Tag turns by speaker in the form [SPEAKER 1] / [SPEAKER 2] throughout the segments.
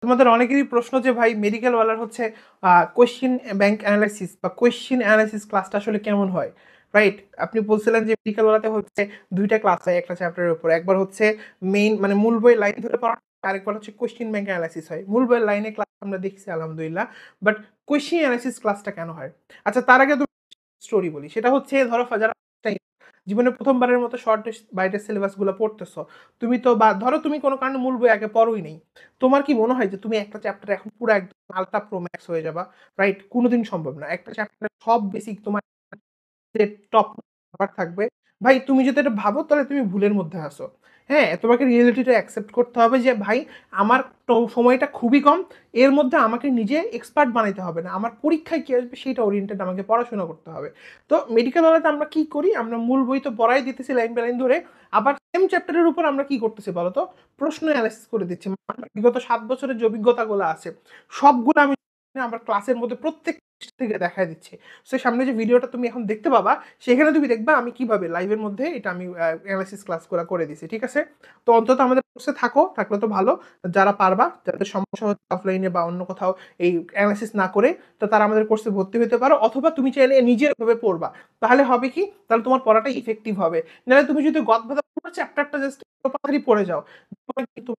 [SPEAKER 1] তোমাদের অনেকেরই প্রশ্ন যে ভাই মেডিকেল ওয়ালার হচ্ছে কোয়েশ্চেন ব্যাংক অ্যানালাইসিস বা কোয়েশ্চেন অ্যানালাইসিস ক্লাসটা আসলে কেমন হয়, রাইট? আপনি বলছিলেন যে মেডিকেল ওয়ালাতে হচ্ছে দুইটা ক্লাস হয় একটা চ্যাপ্টারের উপর, একবার হচ্ছে মেইন মানে মূল বই লাইন ধরে পড়া, আরেকবার হচ্ছে কোয়েশ্চেন ব্যাংক অ্যানালাইসিস হয়। মূল বইয়ের লাইনে ক্লাস আমরা দেখছি আলহামদুলিল্লাহ, বাট কোয়েশ্চেন অ্যানালাইসিস ক্লাসটা কেন হয়? আচ্ছা, তার আগে স্টোরি বলি। সেটা হচ্ছে ধরো যারা জীবনে প্রথমবারের মতো শর্ট বাইরের সিলেবাস গুলো পড়তেছো, তুমি তো বা ধরো তুমি কোনো কারণে মূল বই আগে পড়োই নেই, তোমার কি মনে হয় যে তুমি একটা চ্যাপ্টার এখন পুরো একদম আলট্রা প্রো ম্যাক্স হয়ে যাবা? রাইট, কোনোদিন সম্ভব না। একটা চ্যাপ্টারে সব বেসিক তোমার টপ থাকবে। ভাই তুমি যদি এটা ভাবো তাহলে তুমি ভুলের মধ্যে আসো। হ্যাঁ, তোমাকে রিয়েলিটিটা অ্যাকসেপ্ট করতে হবে যে ভাই আমার সময়টা খুবই কম, এর মধ্যে আমাকে নিজে এক্সপার্ট বানাইতে হবে না, আমার পরীক্ষায় কি আসবে সেটা ওরিয়েন্টেড আমাকে পড়াশোনা করতে হবে। তো মেডিকেল হলেতে আমরা কি করি, আমরা মূল বই তো পড়াই দিতেছি লাইন বাই লাইন ধরে, আবার সেম চ্যাপ্টারের উপর আমরা কি করতেছি বলতো, প্রশ্ন অ্যানালাইসিস করে দিচ্ছি। বিগত 7 বছরের যে অভিজ্ঞতাগুলো আছে সবগুলো আমি আমার ক্লাসের মধ্যে প্রত্যেক থেকে দেখায় দিচ্ছি। সো সামনে যে ভিডিওটা তুমি এখন দেখতে পাবা সেখানে তুমি দেখবা আমি কিভাবে লাইভের মধ্যে এটা আমি অ্যানালাইসিস ক্লাসগুলো করে দিছি, ঠিক আছে? তো অন্তত আমাদের কোর্সে থাকলে তো ভালো। যারা পারবা, যাদের সমস্যা হচ্ছে অফলাইনে বা অন্য কোথাও এই অ্যানালাইসিস না করে, তো তারা আমাদের কোর্সে ভর্তি হতে পারো, অথবা তুমি চাইলে নিজের ভাবে পড়বা। তাহলে হবে কি, তাহলে তোমার পড়াটা ইফেক্টিভ হবে। নাহলে তুমি যদি গদবাদা পুরো চ্যাপ্টারটা জাস্ট পড়ে যাও, কিন্তু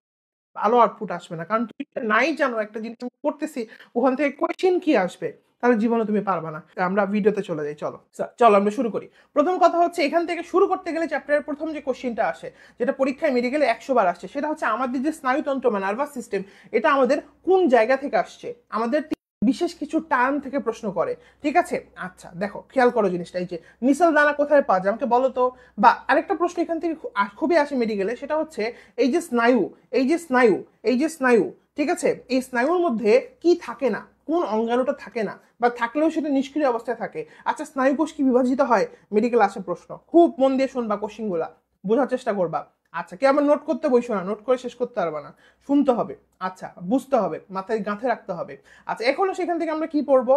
[SPEAKER 1] ভালো আউটপুট আসবে না, কারণ তুমি নাই জানো একটা জিনিস আমি করতেছি ওখান থেকে কোয়েশ্চেন কি আসবে, তাহলে জীবনে তুমি পারবা না। আমরা ভিডিওতে চলে যাই, চলো চলো আমরা শুরু করি। প্রথম কথা হচ্ছে এখান থেকে শুরু করতে গেলে চ্যাপ্টারের প্রথম যে কোশ্চেনটা আসে, যেটা পরীক্ষায় মেডিকেলে 100 বার আসছে, সেটা হচ্ছে আমাদের যে স্নায়ুতন্ত্র বা নার্ভাস সিস্টেম, এটা আমাদের কোন জায়গা থেকে আসছে, আমাদের বিশেষ কিছু টার্ম থেকে প্রশ্ন করে, ঠিক আছে? আচ্ছা দেখো, খেয়াল করো জিনিসটা, এই যে নিসেল দানা কোথায় পাওয়া যায় আমাকে বলো তো। বা আরেকটা প্রশ্ন এখান থেকে খুবই আসে মেডিকেলে, সেটা হচ্ছে এই যে স্নায়ু, এই যে স্নায়ু, এই যে স্নায়ু, ঠিক আছে, এই স্নায়ুর মধ্যে কি থাকে না, কোন অঙ্গাণুটা থাকে না, বা থাকলেও সেটা নিষ্ক্রিয় অবস্থায় থাকে। আচ্ছা, স্নায়ু কোষ কি বিভাজিত হয়? মেডিকেল আসে প্রশ্ন, খুব মন দিয়ে শুনবা কোশ্চিন গুলা, বোঝার চেষ্টা করবা। আচ্ছা, কে আমার নোট করতে বসো না, নোট করে শেষ করতে পারবা না, শুনতে হবে, আচ্ছা বুঝতে হবে, মাথায় গাঁথে রাখতে হবে। আচ্ছা, এখনো সেখান থেকে আমরা কি পড়বো,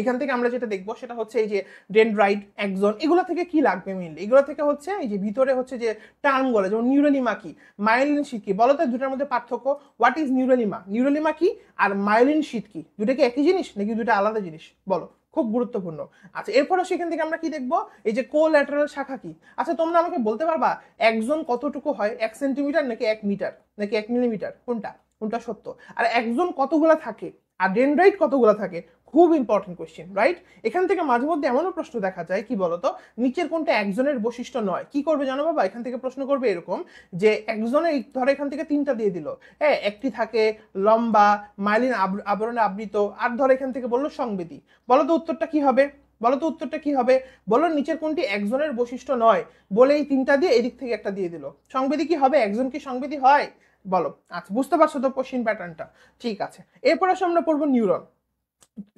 [SPEAKER 1] এখান থেকে আমরা যেটা দেখবো সেটা হচ্ছে এই যে ডেনড্রাইট, এক্সন, এগুলো থেকে কি লাগবে মেইনলি, এগুলো থেকে হচ্ছে এই যে ভিতরে হচ্ছে যে টার্মগুলো, যেমন নিউরোলিমা কি, মায়োলিন শীত কি, বলো তো দুটার মধ্যে পার্থক্য। হোয়াট ইজ নিউরোলিমা, নিউরোলিমা কি, আর মায়োলিন শীত কি, দুটা কি একই জিনিস নাকি দুটা আলাদা জিনিস, বলো, খুব গুরুত্বপূর্ণ। আচ্ছা, এরপরে সেখান থেকে আমরা কি দেখবো, এই যে কোল্যাটারাল শাখা কি। আচ্ছা, তোমরা আমাকে বলতে পারবা একজন কতটুকু হয়, 1 সেন্টিমিটার নাকি 1 মিটার নাকি 1 মিলিমিটার, কোনটা কোনটা সত্য? আর একজন কতগুলা থাকে, আর ডেনড্রাইট কতগুলা থাকে, খুব ইম্পর্টেন্ট কোয়েশ্চেন, রাইট? এখান থেকে মাঝে মধ্যে এমনও প্রশ্ন দেখা যায়, কি বলতো, নিচের কোনটা একজনের বৈশিষ্ট্য নয়। কি করবে জানো বাবা, এখান থেকে প্রশ্ন করবে এরকম যে একজনের, ধরো এখান থেকে 3টা দিয়ে দিল, হ্যাঁ, একটি থাকে লম্বা, মাইলিন আবরণে আবৃত, আর ধরো এখান থেকে বললো সংবেদী। বলো তো উত্তরটা কি হবে, বলো তো উত্তরটা কি হবে? বলো নিচের কোনটি একজনের বৈশিষ্ট্য নয়, বলে এই 3টা দিয়ে এদিক থেকে একটা দিয়ে দিল, সংবেদী কি হবে? একজন কি সংবেদী হয়? বলো। আচ্ছা, বুঝতে পারছো তো কোশ্চিন প্যাটার্নটা? ঠিক আছে, এরপর আসলে আমরা পড়বো নিউরন।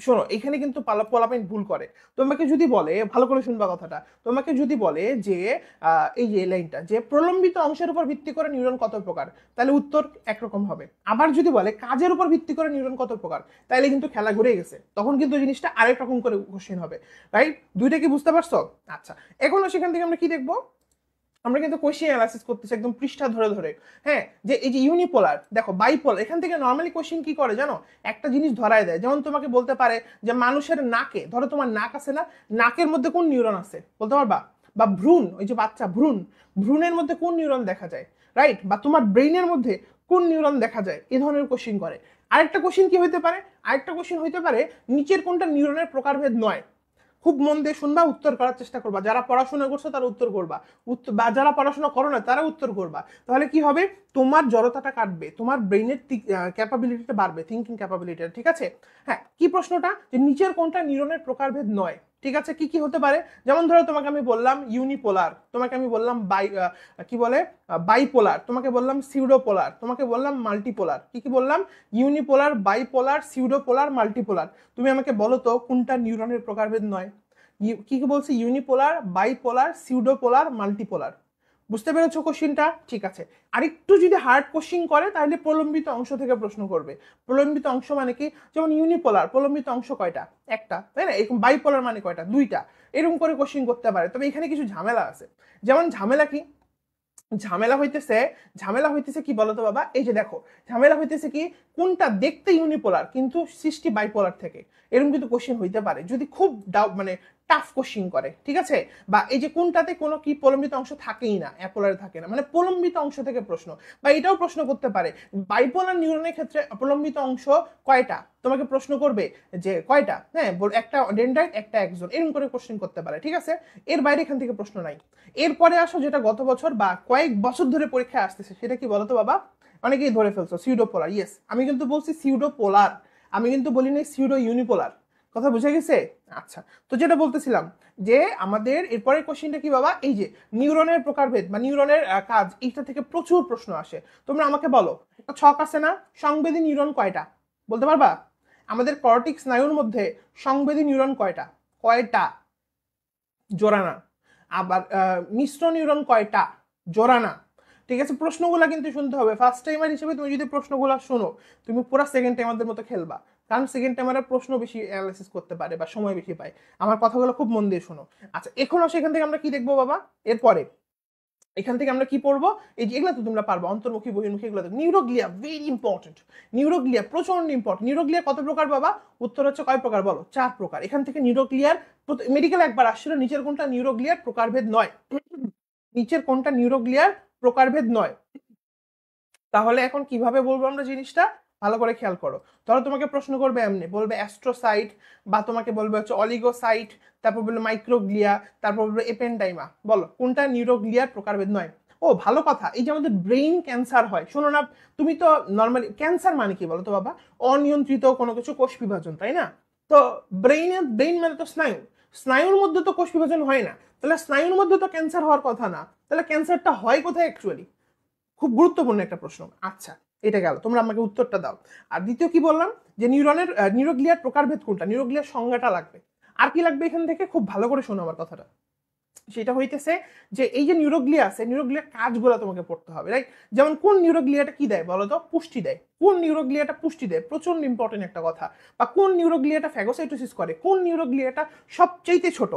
[SPEAKER 1] শোনো, এখানে কিন্তু পোলাপাইন ভুল করে। তোমাকে যদি বলে, ভালো করে শুনবা কথাটা, তোমাকে যদি বলে যে এই যে লাইনটা, যে প্রলম্বিত অংশের উপর ভিত্তি করে নিউরন কত প্রকার, তাহলে উত্তর একরকম হবে। আবার যদি বলে কাজের উপর ভিত্তি করে নিউরন কত প্রকার, তাহলে কিন্তু খেলা ঘুরে গেছে, তখন কিন্তু জিনিসটা আরেক রকম করে কোশ্চেন হবে, রাইট? দুইটা কি বুঝতে পারছো? আচ্ছা, এখনো সেখান থেকে আমরা কি দেখবো, আমরা কিন্তু কোয়েশ্চেন অ্যানালাইসিস করতেছি একদম পৃষ্ঠা ধরে ধরে। হ্যাঁ, যে এই যে ইউনিপোলার, দেখো বাইপোলার, এখান থেকে নর্মালি কোয়েশ্চেন কি করে জানো, একটা জিনিস ধরায় দেয়। যেমন তোমাকে বলতে পারে যে মানুষের নাকে, ধরো তোমার নাক আছে না, নাকের মধ্যে কোন নিউরন আছে বলতে পারবা? বা ভ্রূণ, ওই যে বাচ্চা ভ্রূণ, ভ্রূণের মধ্যে কোন নিউরন দেখা যায়, রাইট? বা তোমার ব্রেইনের মধ্যে কোন নিউরন দেখা যায়, এই ধরনের কোশ্চেন করে। আরেকটা কোশ্চেন কি হইতে পারে, আরেকটা কোশ্চেন হইতে পারে নিচের কোনটা নিউরনের প্রকারভেদ নয়। খুব মন দিয়ে শুনবা, উত্তর করার চেষ্টা করবা, যারা পড়াশোনা করছো তারা উত্তর করবা, বা যারা পড়াশোনা করো না তারা উত্তর করবা। তাহলে কি হবে, তোমার জড়তাটা কাটবে, তোমার ব্রেইনের ক্যাপাবিলিটিটা বাড়বে, থিঙ্কিং ক্যাপাবিলিটিটা, ঠিক আছে? হ্যাঁ, কি প্রশ্নটা, যে নিচের কোনটা নিউরনের প্রকারভেদ নয়, ঠিক আছে? কি কি হতে পারে, যেমন ধরো তোমাকে আমি বললাম ইউনিপোলার, তোমাকে আমি বললাম কি বলে বাইপোলার, তোমাকে বললাম সিউডোপোলার, তোমাকে বললাম মাল্টিপোলার। কি কি বললাম, ইউনিপোলার, বাইপোলার, সিউডোপোলার, মাল্টিপোলার। তুমি আমাকে বলো তো কোনটা নিউরনের প্রকারভেদ নয়? কি কি বলছে, ইউনিপোলার, বাইপোলার, সিউডোপোলার, মাল্টিপোলার। বুঝতে পেরেছো কোশ্চিনটা? ঠিক আছে। আরেকটু যদি হার্ড কোশ্চিন করে তাহলে প্রলম্বিত অংশ থেকে প্রশ্ন করবে। প্রলম্বিত অংশ মানে কি, যেমন ইউনিপোলার প্রলম্বিত অংশ কয়টা, একটা, তাই না? এরকম বাইপোলার মানে কয়টা, দুইটা। এরকম করে কোশ্চিন করতে পারে। তবে এখানে কিছু ঝামেলা আছে। যেমন ঝামেলা কি, ঝামেলা হইতেছে কি বলতো বাবা, এই যে দেখো ঝামেলা হইতেছে কি, কোনটা দেখতে ইউনিপোলার কিন্তু সৃষ্টি বাইপোলার থেকে, এরকম কিন্তু কোশ্চেন হইতে পারে যদি খুব মানে টাফ কোশ্চেন করে, ঠিক আছে। বা এই যে কোনটাতে কোনো কি প্রলম্বিত অংশ থাকেই না, অ্যাপোলারে থাকে না, মানে প্রলম্বিত অংশ থেকে প্রশ্ন। বা এটাও প্রশ্ন করতে পারে বাইপোলার নিউরনের ক্ষেত্রে প্রলম্বিত অংশ কয়টা, তোমাকে প্রশ্ন করবে যে কয়টা, হ্যাঁ একটা ডেনড্রাইট একটা এক্সন, এরকম করে কোশ্চেন করতে পারে, ঠিক আছে। এর বাইরে এখান থেকে প্রশ্ন নাই। এরপরে আসো যেটা গত বছর বা কয়েক বছর ধরে পরীক্ষায় আসতেছে, সেটা কি বলতো বাবা, অনেকেই ধরে ফেলছো সিউডোপোলার। ইয়েস, আমি কিন্তু বলছি সিউডোপোলার, আমি কিন্তু বলি নাই সিউডো ইউনিপোলার। কথা বুঝে গেছে? আচ্ছা, তো যেটা বলতেছিলাম যে আমাদের এরপরের কোশ্চেনটা কি বাবা, এই যে নিউরনের প্রকারভেদ বা নিউরনের কাজ, এইটা থেকে প্রচুর প্রশ্ন আসে। তোমরা আমাকে বলো, একটা ছক আছে না, সংবেদী নিউরন কয়টা, বলতে পারবা? আমাদের কর্টিক স্নায়ুর মধ্যে সংবেদী নিউরন কয়টা? কয়টা? জোড়া না। আবার মিশ্র নিউরন কয়টা? জোড়া না। ঠিক আছে, প্রশ্নগুলা কিন্তু শুনতে হবে। ফার্স্ট টাইমার হিসেবে তুমি যদি প্রশ্নগুলা শোনো, তুমি পুরো সেকেন্ড টাইমারদের মতো খেলবা, কারণ সেকেন্ড টাইমারে প্রশ্ন বেশি অ্যানালাইসিস করতে পারে বা সময় বেশি পায়। আমার কথাগুলো খুব মন দিয়ে শোনো। আচ্ছা, এখন সেখান থেকে আমরা কি দেখবো বাবা, এরপরে এখান থেকে আমরা কি পড়বো, এই যে এগুলো তো তোমরা পারবো, অন্তর্মুখী বহির্মুখী এগুলো। নিউরোগ্লিয়া ভেরি ইম্পর্টেন্ট, নিউরোগ্লিয়া প্রচন্ড ইম্পর্টেন্ট। নিউরোগ্লিয়া কত প্রকার বাবা? উত্তর হচ্ছে কয় প্রকার বলো? 4 প্রকার। এখান থেকে নিউরোগ্লিয়ার মেডিকেল একবার আসছিল, নিচের কোনটা নিউরোগ্লিয়ার প্রকারভেদ নয়, নিচের কোনটা নিউরোগ্লিয়ার প্রকারভেদ নয়। তাহলে এখন কিভাবে বলবো আমরা জিনিসটা, ভালো করে খেয়াল করো। ধরো তোমাকে প্রশ্ন করবে এমনি, বলবে অ্যাস্ট্রোসাইট, বা তোমাকে বলবে হচ্ছে অলিগোসাইট, তারপর বলবে মাইক্রোগ্লিয়া, তারপর বলবে এপেন্ডাইমা, বলো কোনটা নিউরোগ্লিয়ার প্রকারভেদ নয়। ও ভালো কথা, এই যে আমাদের ব্রেইন ক্যান্সার হয়, শোনো না, তুমি তো নর্মালি ক্যান্সার মানে কি বলো তো বাবা? অনিয়ন্ত্রিত কোনো কিছু কোষ বিভাজন, তাই না? তো ব্রেইন মানে তো স্নায়ু, স্নায়ুর মধ্যে তো কোষ বিভাজন হয় না, তাহলে স্নায়ুর মধ্যে তো ক্যান্সার হওয়ার কথা না, তাহলে ক্যান্সারটা হয় কোথায় অ্যাকচুয়ালি? খুব গুরুত্বপূর্ণ একটা প্রশ্ন। আচ্ছা, এটা গেল, তোমরা আমাকে উত্তরটা দাও। আর দ্বিতীয় কি বললাম, যে নিউরোগ্লিয়ার প্রকারভেদ কোনটা, নিউরোগ্লিয়ার সংজ্ঞাটা লাগবে। আর কি লাগবে এখান থেকে, খুব ভালো করে শোনো আমার কথাটা, সেটা হইতেছে যে এই যে নিউরোগ্লিয়া আছে, নিউরোগ্লিয়ার কাজগুলো তোমাকে পড়তে হবে, রাইট? যেমন কোন নিউরোগ্লিয়াটা কি দেয় বলো তো? পুষ্টি দেয়। কোন নিউরোগ্লিয়াটা পুষ্টি দেয়, প্রচন্ড ইম্পর্টেন্ট একটা কথা। বা কোন নিউরোগ্লিয়াটা ফ্যাগোসাইটোসিস করে, কোন নিউরোগ্লিয়াটা সবচেয়ে ছোট,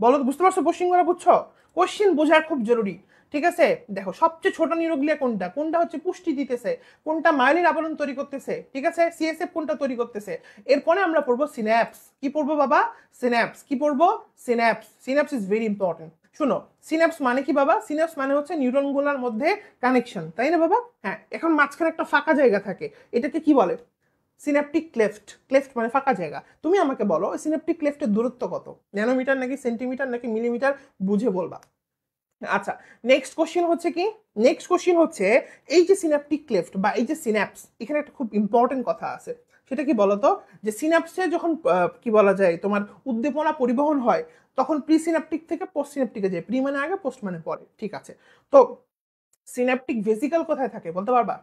[SPEAKER 1] বলো তো? বুঝতে পারছো কোশ্চিনগুলো? বুঝছো? কোশ্চিন বোঝা খুব জরুরি, ঠিক আছে। দেখো সবচেয়ে ছোট নিউরোগ্লিয়া কোনটা, কোনটা হচ্ছে পুষ্টি দিতেছে, কোনটা মায়োলিন আবরণ তৈরি করতেছে, ঠিক আছে, সিএসএফ কোনটা তৈরি করতেছে। এরপরে আমরা পড়বো সিন্যাপস। কি পড়বো বাবা? সিন্যাপস। কি পড়বো? Synapse. Synapse is very important. শুনো, সিন্যাপস মানে কি বাবা? সিন্যাপস মানে হচ্ছে নিউরনগুলোর মধ্যে কানেকশন, তাই না বাবা? হ্যাঁ, এখন মাঝখানে একটা ফাঁকা জায়গা থাকে, এটাকে কি বলে? Synaptic cleft. ক্লেফট মানে ফাঁকা জায়গা। তুমি আমাকে বলো সিনাপটিক ক্লেফটের দূরত্ব কত, ন্যানোমিটার নাকি সেন্টিমিটার নাকি মিলিমিটার, বুঝে বলবা। আচ্ছা, নেক্সট কোশ্চেন হচ্ছে কি, নেক্সট কোশ্চেন হচ্ছে এই যে সিনাপটিক ক্লেফট বা এই যে সিন্যাপস, এখানে একটা খুব ইম্পর্টেন্ট কথা আছে। সেটা কি বলতো, যে সিনাপসে যখন কি বলা যায় তোমার উদ্দীপনা পরিবহন হয়, তখন প্রি সিনাপটিক থেকে পোস্ট সিনাপটিকে যায়। প্রি মানে আগে, পোস্ট মানে পরে, ঠিক আছে। তো সিনাপটিক ভেসিকল কোথায় থাকে বলতে পারবা?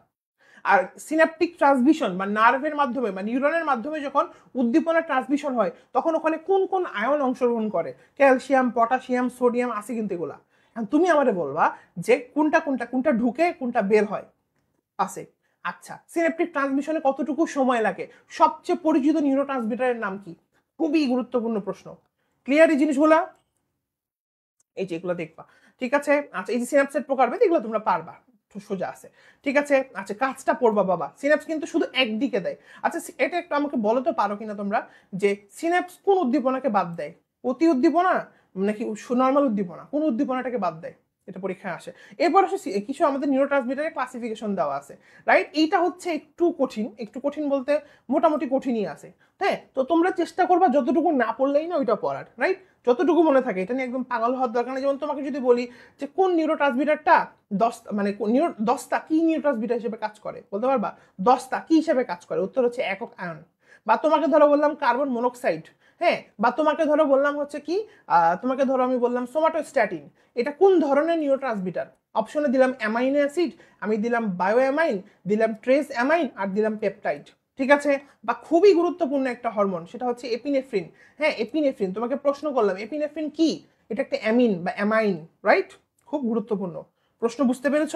[SPEAKER 1] আর সিনাপটিক ট্রান্সমিশন বা নার্ভের মাধ্যমে বা নিউরনের মাধ্যমে যখন উদ্দীপনা ট্রান্সমিশন হয়, তখন ওখানে কোন কোন আয়ন অংশগ্রহণ করে? ক্যালসিয়াম, পটাশিয়াম, সোডিয়াম আছে কিন্তু এগুলা। তুমি আমারে বলবা যে কোনটা কোনটা কোনটা ঢুকে কোনটা বের হয়, আছে। আচ্ছা, সিনাপটিক ট্রান্সমিশনে কতটুকু সময় লাগে? সবচেয়ে পরিচিত নিউরো ট্রান্সমিটারের নাম কি? খুবই গুরুত্বপূর্ণ প্রশ্ন। ক্লিয়ার এই জিনিসগুলা? এই যে এগুলো দেখবা, ঠিক আছে। আচ্ছা, এই যে সিনাপসের প্রকারভেদ, এগুলো তোমরা পারবা, সোজা আছে, ঠিক আছে। আচ্ছা, কাজটা পড়বা বাবা। সিনাপস কিন্তু শুধু একদিকে দেয়। আচ্ছা, এটা একটু আমাকে বলো তো, পারো কিনা তোমরা, যে সিনাপস কোন উদ্দীপনাকে বাদ দেয়? অতি উদ্দীপনা নাকি নর্মাল উদ্দীপনা, কোন উদ্দীপনাটাকে বাদ দেয়? এটা পরীক্ষায় আসে। এরপর আসে কিছু আমাদের নিউরো ট্রান্সমিটারের ক্লাসিফিকেশন দেওয়া আছে, রাইট? এইটা হচ্ছে একটু কঠিন, একটু কঠিন বলতে মোটামুটি কঠিনই আছে। হ্যাঁ, তো তোমরা চেষ্টা করবা যতটুকু না পড়লেই না ওইটা পড়ার, রাইট? যতটুকু মনে থাকে, এটা নিয়ে একদম পাগল হওয়ার দরকার নেই। যেমন তোমাকে যদি বলি যে কোন নিউরো ট্রান্সমিটারটা 10 মানে 10টা কি নিউরো ট্রান্সমিটার হিসেবে কাজ করে, বলতে পারবা? 10টা কি হিসেবে কাজ করে? উত্তর হচ্ছে একক আয়ন। বা তোমাকে ধরো বললাম কার্বন মনোক্সাইড, হ্যাঁ, বা তোমাকে ধরো বললাম হচ্ছে কি, তোমাকে ধরো আমি বললাম সোমাটোস্ট্যাটিন, এটা কোন ধরনের নিউরো ট্রান্সমিটার? অপশনে দিলাম অ্যামাইনো অ্যাসিড, আমি দিলাম বায়োঅ্যামাইন, দিলাম ট্রেস অ্যামাইন, আর দিলাম পেপটাইড, ঠিক আছে। বা খুবই গুরুত্বপূর্ণ একটা হরমোন, সেটা হচ্ছে এপিনেফ্রিন। হ্যাঁ, এপিনেফ্রিন, তোমাকে প্রশ্ন করলাম এপিনেফ্রিন কি? এটা একটা অ্যামিন বা অ্যামাইন, রাইট? খুব গুরুত্বপূর্ণ প্রশ্ন, বুঝতে পেরেছ?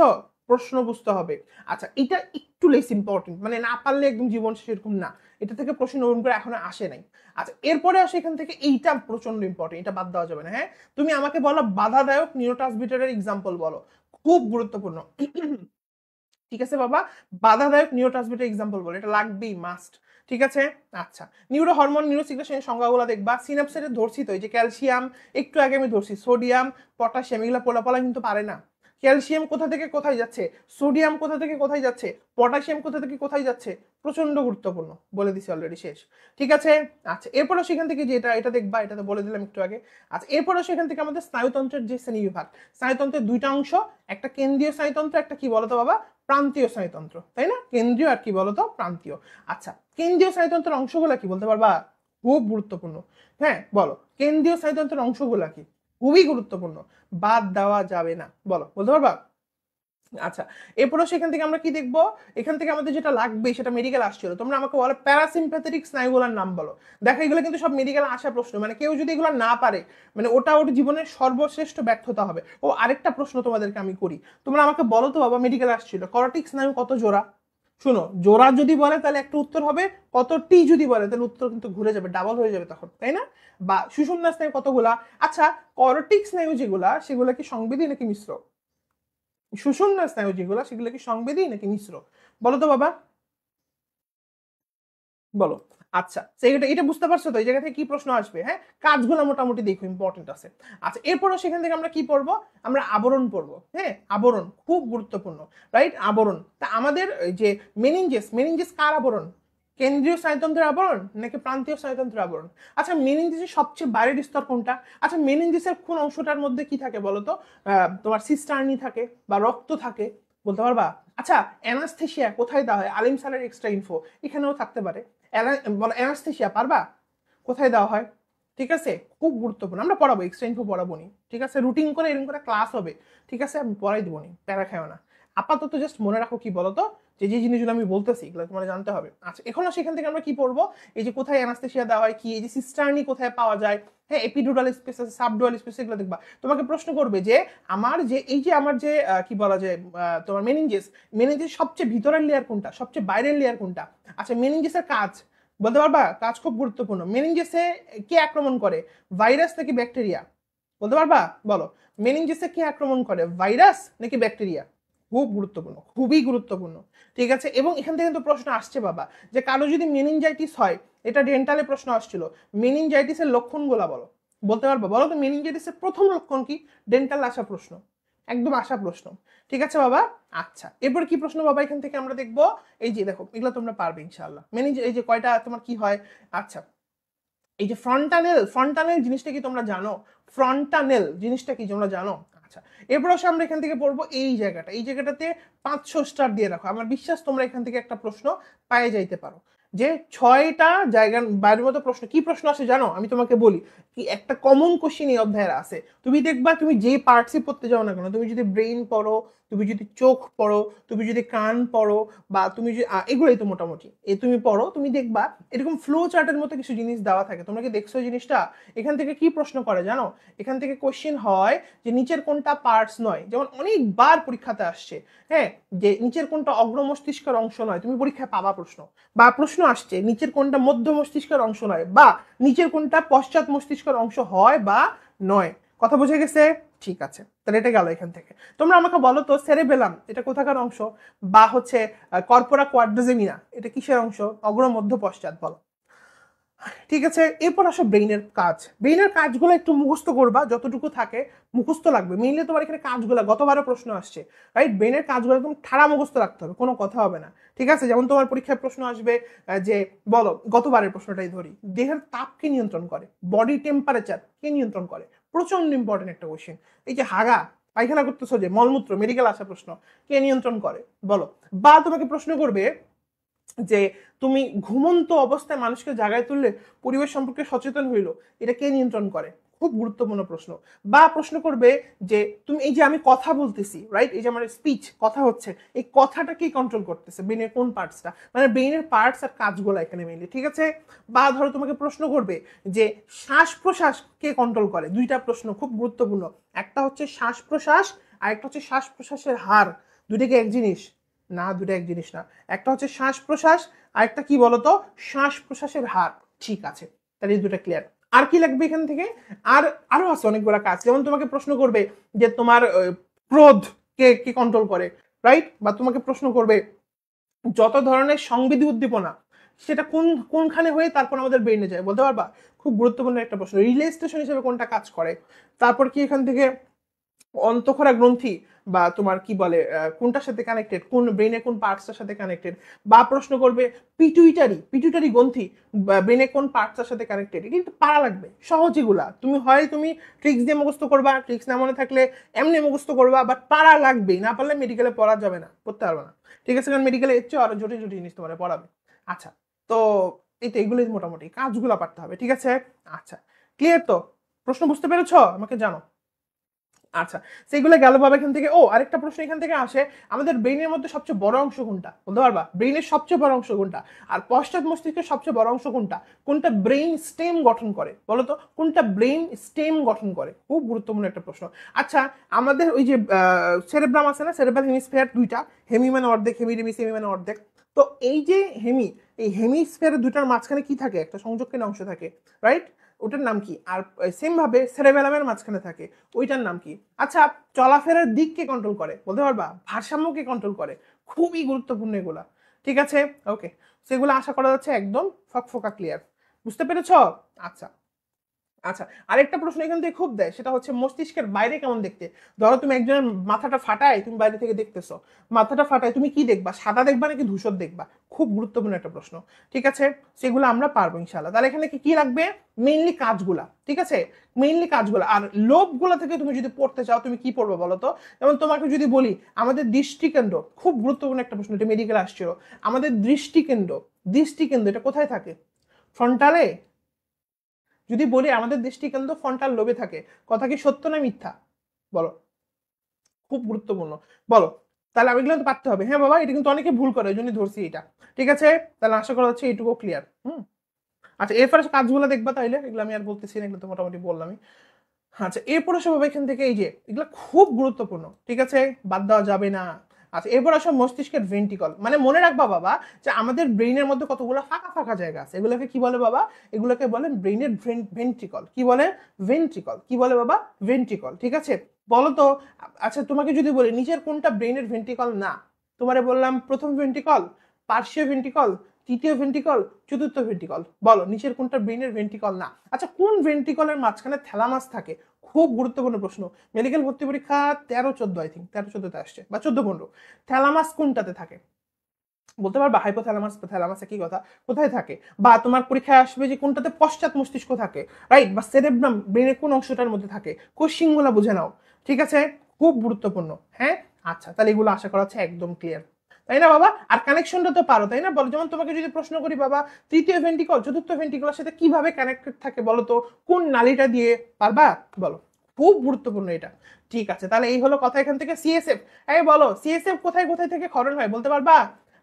[SPEAKER 1] প্রশ্ন বুঝতে হবে। আচ্ছা, এটা একটু লেস ইম্পর্টেন্ট, মানে না পারলে একদম জীবন সেরকম না, এটা থেকে প্রশ্ন নতুন করে এখনো আসে নাই। আচ্ছা, এরপরে আসে এখান থেকে, এইটা প্রচন্ড ইম্পর্টেন্ট, এটা বাদ দেওয়া যাবে না। হ্যাঁ, তুমি আমাকে বলো বাধাদায়ক নিউরোট্রান্সমিটারের এক্সাম্পল বলো। খুব গুরুত্বপূর্ণ। ঠিক আছে বাবা, বাধাদায়ক নিউরোট্রান্সমিটার এক্সাম্পল বলে, এটা লাগবেই, মাস্ট। ঠিক আছে, আচ্ছা, নিউরো হরমোন নিউরোসিক্রেশনের সংজ্ঞাগুলো দেখবা। সিনাপসের ধরছি তো, এই যে ক্যালসিয়াম, একটু আগে আমি ধরছি, সোডিয়াম, পটাশিয়াম, এগুলো পোলাপালা কিন্তু পারে না। ক্যালসিয়াম কোথা থেকে কোথায় যাচ্ছে, সোডিয়াম কোথা থেকে কোথায় যাচ্ছে, পটাশিয়াম কোথা থেকে কোথায় যাচ্ছে, প্রচন্ড গুরুত্বপূর্ণ, বলে দিছি অলরেডি, শেষ। ঠিক আছে, আচ্ছা, এরপরে সেখান থেকে যে এটা দেখবা, এটা তো বলে দিলাম একটু আগে। আচ্ছা, এরপরে সেখান থেকে আমাদের স্নায়ুতন্ত্রের যে শ্রেণী বিভাগ, স্নায়ুতন্ত্রের দুইটা অংশ, একটা কেন্দ্রীয় স্নায়ুতন্ত্র, একটা কি বলতো বাবা, প্রান্তীয় স্নায়ুতন্ত্র, তাই না? কেন্দ্রীয় আর কি বলতো, প্রান্তীয়। আচ্ছা, কেন্দ্রীয় স্নায়ুতন্ত্রের অংশগুলা কি বলতে পারবা? খুব গুরুত্বপূর্ণ। হ্যাঁ বলো, কেন্দ্রীয় স্নায়ুতন্ত্রের অংশগুলা কি? খুবই গুরুত্বপূর্ণ, বাদ দেওয়া যাবে না, বলো, বলতে পারবা? আচ্ছা, এরপরে সেখান থেকে আমরা কি দেখবো, এখান থেকে আমাদের যেটা লাগবে সেটা মেডিকেল আসছিল, তোমরা আমাকে বলো প্যারাসিম্প্যাথেটিক স্নায়ুগুলোর নাম বলো। দেখো, এগুলো কিন্তু সব মেডিকেল আসা প্রশ্ন, মানে কেউ যদি এগুলো না পারে, মানে ওটা ওর জীবনের সর্বশ্রেষ্ঠ ব্যর্থতা হবে। ও আরেকটা প্রশ্ন তোমাদেরকে আমি করি, তোমরা আমাকে বলো তো বাবা, মেডিকেল আসছিল করটিক স্নায়ু কত জোড়া? শুনো, জোড়া যদি বলে তাহলে একটা উত্তর হবে, কতটি যদি বলে তাহলে উত্তর কিন্তু ঘুরে যাবে, ডাবল হয়ে যাবে তখন, তাই না? বা সুষুম্না স্নায়ু কতগুলা? আচ্ছা, করটিক স্নায়ু যেগুলা, সেগুলা কি সংবেদী নাকি মিশ্র? সুষুম্না স্নায়ু যেগুলো, সেগুলো কি সংবেদী নাকি মিশ্র? বলো তো বাবা, বলো। আচ্ছা, এটা বুঝতে পারছো তো, এই জায়গা থেকে কি প্রশ্ন আসবে? হ্যাঁ, কাজগুলো মোটামুটি দেখো, ইম্পর্টেন্ট আছে। আচ্ছা, এরপরও সেখান থেকে আমরা কি পড়বো? আমরা আবরণ পড়বো। হ্যাঁ, আবরণ খুব গুরুত্বপূর্ণ, রাইট? আবরণ, তা আমাদের যে মেনিনজেস, মেনিনজেস কার আবরণ? কেন্দ্রীয় স্নায়ুতন্ত্রের আবরণ নাকি প্রান্তীয় স্নায়ুতন্ত্রের আবরণ? আচ্ছা, মেনিনজেসের সবচেয়ে বাইরের স্তর কোনটা? আচ্ছা, মেনিনজেসের কোন অংশটার মধ্যে কি থাকে বলতো? তোমার সিস্টার্নি থাকে বা রক্ত থাকে, বলতে পারবা? আচ্ছা, অ্যানাস্থেশিয়া কোথায় দেওয়া হয়? আলিম স্যারের এক্সট্রা ইনফো এখানেও থাকতে পারে। বলো, অ্যানাস্থেশিয়া পারবা? কোথায় দেওয়া হয়? ঠিক আছে, খুব গুরুত্বপূর্ণ, আমরা পড়াবো, এক্সট্রা ইনফো পড়াবো নি, ঠিক আছে? রুটিন করে এরকম করে ক্লাস হবে, ঠিক আছে? আমি পড়াই দিব নি, প্যারা খাও না। আপাতত জাস্ট মনে রাখো কি বলতো, যে যে জিনিসগুলো আমি বলতেছি এগুলো তোমার জানতে হবে। আচ্ছা, এখনো সেখান থেকে আমরা কি পড়বো? এই যে কোথায় অ্যানাস্থেশিয়া দেওয়া হয়, কি এই যে সিস্টার্নি কোথায় পাওয়া যায়, হ্যাঁ, এপিডুরাল স্পেস আছে, সাবডুরাল স্পেস, এগুলো দেখবা। তোমাকে প্রশ্ন করবে যে আমার যে এই যে আমার যে কি বলা যায়, তোমার মেনিনজেস, মেনিনজেস সবচেয়ে ভিতরের লেয়ার কোনটা, সবচেয়ে বাইরের লেয়ার কোনটা? আচ্ছা, মেনিনজেসের কাজ বলতে পারবা? কাজ খুব গুরুত্বপূর্ণ। মেনিনজেসে কে আক্রমণ করে, ভাইরাস নাকি ব্যাকটেরিয়া? বলতে পারবা? বলো, মেনিনজেসে কে আক্রমণ করে, ভাইরাস নাকি ব্যাকটেরিয়া? খুব গুরুত্বপূর্ণ, খুবই গুরুত্বপূর্ণ। ঠিক আছে, এবং এখান থেকে কিন্তু প্রশ্ন আসছে বাবা, যে কারো যদি মেনিনজাইটিস হয়, এটা ডেন্টালে প্রশ্ন আসছিল, মেনিনজাইটিসের লক্ষণগুলো বলো। বলতে পারবা? বলো তো, মেনিনজাইটিসের প্রথম লক্ষণ কি? ডেন্টাল আসা প্রশ্ন, একদম আসা প্রশ্ন। ঠিক আছে বাবা, আচ্ছা, এরপর কি প্রশ্ন বাবা এখান থেকে আমরা দেখবো? এই যে দেখো, এগুলো তোমরা পারবে ইনশাআল্লাহ। এই যে কয়টা তোমার কি হয়? আচ্ছা, এই যে ফ্রন্টানেল, ফ্রন্টানেল জিনিসটা কি তোমরা জানো? ফ্রন্টানেল জিনিসটা কি তোমরা জানো? আচ্ছা, এরপর আমরা এখান থেকে পড়বো এই জায়গাটা, এই জায়গাটাতে 500 স্টার দিয়ে রাখো, আমার বিশ্বাস তোমরা এখান থেকে একটা প্রশ্ন পায়ে যাইতে পারো। যে 6টা জায়গার বাইরের মতো প্রশ্ন, কি প্রশ্ন আসে জানো? আমি তোমাকে বলি, কি একটা কমন কোশ্চিন এই অধ্যায়ের আছে, তুমি দেখবা, তুমি যে পার্টসই পড়তে যাও না কেন, তুমি যদি ব্রেইন পড়ো, তুমি যদি চোখ পড়ো, তুমি যদি কান পড়ো, বা তুমি যদি এগুলোই তো মোটামুটি তুমি পড়ো, তুমি দেখবা এরকম ফ্লো চার্টের মতো কিছু জিনিস দেওয়া থাকে। তোমরা কি দেখছো জিনিসটা? এখান থেকে কি প্রশ্ন করে জানো? এখান থেকে কোশ্চেন হয় যে নিচের কোনটা পার্টস নয়, যেমন অনেকবার পরীক্ষাতে আসছে, হ্যাঁ, যে নিচের কোনটা অগ্র মস্তিষ্কের অংশ নয়, তুমি পরীক্ষায় পাবা প্রশ্ন, বা প্রশ্ন আসছে নিচের কোনটা মধ্য মস্তিষ্কের অংশ নয়, বা নিচের কোনটা পশ্চাৎ মস্তিষ্কের অংশ হয় বা নয়। কথা বুঝে গেছে? ঠিক আছে, তাহলে এটা গেল এখান থেকে। তোমরা আমাকে বলো তো, সেরেবেলাম এটা কোথাকার অংশ? বা হচ্ছে কর্পোরা কোয়াড্রাজেমিনা এটা কিসের অংশ? অগ্র মধ্য পশ্চাৎ, বলো। ঠিক আছে, এরপর আসো ব্রেইনের কাজ। ব্রেইনের কাজগুলো একটু মুখস্থ করবা, যতটুকু থাকে মুখস্থ লাগবে মেইনলি। তোমার এখানে কাজগুলো গতবারও প্রশ্ন আসছে, রাইট? ব্রেইনের কাজগুলো একদম ঠাড়া মুখস্থ রাখতে হবে, কোনো কথা হবে না। ঠিক আছে, যেমন তোমার পরীক্ষায় প্রশ্ন আসবে যে বলো, গতবারের প্রশ্নটাই ধরি, দেহের তাপকে নিয়ন্ত্রণ করে, বডি টেম্পারেচার কে নিয়ন্ত্রণ করে? প্রচন্ড ইম্পর্টেন্ট একটা কোশ্চেন। এই যে হাগা পায়খানা করতেছো, যে মলমূত্র, মেডিকেল আসা প্রশ্ন, কে নিয়ন্ত্রণ করে বলো। বা তোমাকে প্রশ্ন করবে যে তুমি ঘুমন্ত অবস্থায় মানুষকে জাগায় তুললে পরিবেশ সম্পর্কে সচেতন হইলো, এটা কে নিয়ন্ত্রণ করে? খুব গুরুত্বপূর্ণ প্রশ্ন। বা প্রশ্ন করবে যে তুমি এই যে আমি কথা বলতেছি, রাইট, এই যে আমার স্পিচ কথা হচ্ছে, এই কথাটা কে কন্ট্রোল করতেছে, ব্রেনের কোন পার্টসটা? মানে ব্রেনের পার্টস আর কাজগুলো এখানে মেইনলি। ঠিক আছে, বা ধরো তোমাকে প্রশ্ন করবে যে শ্বাস প্রশ্বাস কে কন্ট্রোল করে? দুইটা প্রশ্ন খুব গুরুত্বপূর্ণ, একটা হচ্ছে শ্বাস প্রশ্বাস আর একটা হচ্ছে শ্বাস প্রশ্বাসের হার। দুইটা কি এক জিনিস? না, দুটো এক জিনিস না। একটা হচ্ছে শ্বাস প্রশ্বাস, আর একটা কি বলতো, শ্বাস প্রশ্বাসের হার। ঠিক আছে, তাহলে এই দুটো ক্লিয়ার। আর কি লাগবে এখান থেকে? আর আরো আছে অনেকগুলো কাজ, যেমন তোমাকে প্রশ্ন করবে যে তোমার ক্রোধ, কে কে কন্ট্রোল করে, রাইট? বা তোমাকে প্রশ্ন করবে যত ধরনের সংবেদী উদ্দীপনা সেটা কোনখানে হয়ে তারপর আমাদের ব্রেনে যায়, বলতে পারবা? খুব গুরুত্বপূর্ণ একটা প্রশ্ন। রিলে স্টেশন হিসেবে কোনটা কাজ করে, তারপর কি এখান থেকে অন্তঃক্ষরা গ্রন্থি বা তোমার কি বলে কোনটার সাথে কানেক্টেড, কোন ব্রেনে কোন পার্টসের সাথে কানেক্টেড, বা প্রশ্ন করবে পিটুইটারি গ্রন্থি ব্রেনে কোন পার্টসের সাথে কানেক্টেড। এটা কিন্তু পারা লাগবে সহজ, এগুলা তুমি ট্রিক্স দিয়ে মুখস্থ করবা, ট্রিক্স না মনে থাকলে এমনি মুখস্থ করবা, বাট পারা লাগবেই, না পারলে মেডিকেলে পড়া যাবে না, পড়তে পারবে না, ঠিক আছে? কারণ মেডিকেলে এর চেয়ে আরো জটিল জটিল জিনিস তোমার পড়াবে। আচ্ছা, তো এইগুলোই মোটামুটি কাজগুলো পারতে হবে, ঠিক আছে? আচ্ছা, ক্লিয়ার তো? প্রশ্ন বুঝতে পেরেছো? আমাকে জানো। আচ্ছা, সেগুলো গেল বাবা এখান থেকে। ও, আরেকটা প্রশ্ন এখান থেকে আসে, আমাদের ব্রেইনের মধ্যে সবচেয়ে বড় অংশ কোনটা, বলতে পারবা? ব্রেইনের সবচেয়ে বড় অংশ কোনটা, আর পশ্চাৎ মস্তিষ্কের সবচেয়ে বড় অংশ কোনটা? কোনটা ব্রেইন স্টেম গঠন করে, বলো তো? কোনটা ব্রেইন স্টেম গঠন করে? খুব গুরুত্বপূর্ণ একটা প্রশ্ন। আচ্ছা, আমাদের ওই যে সেরেব্রাম আছে না, সেরেব্রাল হেমিস্ফিয়ার দুইটা, হেমি মানে অর্ধেক, হেমিডেমি সেমি মানে অর্ধেক। তো এই যে এই হেমিস্ফিয়ারের দুটার মাঝখানে কি থাকে? একটা সংযোগকারী অংশ থাকে, রাইট? ওটার নাম কি? আর সেম ভাবে সেরেবেলামের মাঝখানে থাকে, ওইটার নাম কি? আচ্ছা, চলাফেরার দিককে কন্ট্রোল করে, বলতে পারবা? ভারসাম্যকে কন্ট্রোল করে। খুবই গুরুত্বপূর্ণ এগুলা, ঠিক আছে? ওকে, সেগুলো আশা করা যাচ্ছে একদম ফকফকা ক্লিয়ার, বুঝতে পেরেছ? আচ্ছা আচ্ছা, আরেকটা প্রশ্ন এখান থেকে খুব দেয়, সেটা হচ্ছে মস্তিষ্কের বাইরে কেমন দেখতে। ধরো তুমি একজনের মাথাটা ফাটায় তুমি বাইরে থেকে দেখতেছো, মাথাটা ফাটায় তুমি কি দেখবা? সাদা দেখবা নাকি ধূসর দেখবা? খুব গুরুত্বপূর্ণ একটা প্রশ্ন, ঠিক আছে? সেগুলো আমরা পারবো ইনশাল্লাহ। তাহলে এখানে কি কি লাগবে? মেইনলি কাজগুলা, ঠিক আছে? মেইনলি কাজগুলা। আর লোভগুলা থেকে তুমি যদি পড়তে চাও তুমি কি পড়বে বলো তো? যেমন তোমাকে যদি বলি আমাদের দৃষ্টিকেন্দ্র, খুব গুরুত্বপূর্ণ একটা প্রশ্ন, এটা মেডিকেল আসছিল। আমাদের দৃষ্টিকেন্দ্র এটা কোথায় থাকে? ফ্রন্টালে? যদি বলি আমাদের দৃষ্টিকেন্দ্র ফ্রন্টাল লোবে থাকে, কথা কি সত্য না মিথ্যা? বলো, খুব গুরুত্বপূর্ণ, বলো। তাহলে আমি এগুলো তো পারতে হবে। হ্যাঁ বাবা, এটা কিন্তু অনেকে ভুল করে, ওই জন্য ধরছি এটা, ঠিক আছে? তাহলে আশা করা হচ্ছে এইটুকু ক্লিয়ার। আচ্ছা, এরপরে কাজগুলো দেখবা, তাইলে এগুলো আমি আর বলতেছি না, এগুলো তো মোটামুটি বললামই। আচ্ছা, এরপরে সব এখান থেকে এই যে এগুলো খুব গুরুত্বপূর্ণ, ঠিক আছে? বাদ দেওয়া যাবে না। আচ্ছা, এরপর আসো মস্তিষ্কের ভেন্ট্রিকল। মানে মনে রাখবা বাবা যে আমাদের ব্রেইনের মধ্যে কতগুলো ফাঁকা ফাঁকা জায়গা আছে, এগুলোকে কি বলে বাবা? এগুলোকে বলে ব্রেইনের ভেন্ট্রিকল। কি বলে? ভেন্ট্রিকল। কি বলে বাবা? ভেন্ট্রিকল, ঠিক আছে? বলো তো। আচ্ছা, তোমাকে যদি বলি নিচের কোনটা ব্রেইনের ভেন্ট্রিকল না, তোমারে বললাম প্রথম ভেন্ট্রিকল, পার্শ্বীয় ভেন্ট্রিকল, তৃতীয় ভেন্ট্রিকল, চতুর্থ ভেন্ট্রিকল। বলো নিচের কোনটা ব্রেইনের ভেন্ট্রিকল না? আচ্ছা, কোন ভেন্ট্রিকলের মাঝখানে থ্যালামাস থাকে? খুব গুরুত্বপূর্ণ প্রশ্ন। মেডিকেল ভর্তি পরীক্ষা 13-14, আই থিঙ্ক 13-14তে আসছে, বা 14-15। থ্যালামাস কোনটাতে থাকে বলতে পারবা? হাইপোথ্যালামাস বা থ্যালামাস একই কথা, কোথায় থাকে? বা তোমার পরীক্ষায় আসবে যে কোনটাতে পশ্চাৎ মস্তিষ্ক থাকে, রাইট? বা সেরেব্রাম ব্রেনের কোন অংশটার মধ্যে থাকে? কোশ্চিনগুলো বুঝে নাও, ঠিক আছে? খুব গুরুত্বপূর্ণ, হ্যাঁ? আচ্ছা, তাহলে এগুলো আশা করা হচ্ছে একদম ক্লিয়ার, তাই না বাবা? আর কানেকশনটা তো পারো, তাই না? বলো, যেমন তোমাকে যদি প্রশ্ন করি বাবা তৃতীয় ভেন্ট্রিকল চতুর্থ ভেন্ট্রিকলের সাথে কিভাবে কানেক্টেড থাকে বলো তো? কোন নালীটা দিয়ে? পারবা? বলো, খুব গুরুত্বপূর্ণ এটা, ঠিক আছে? তাহলে এই হলো কথা এখান থেকে। সিএসএফ, এই বলো সিএসএফ কোথায় কোথায় থেকে ক্ষরণ হয় বলতে পারবা?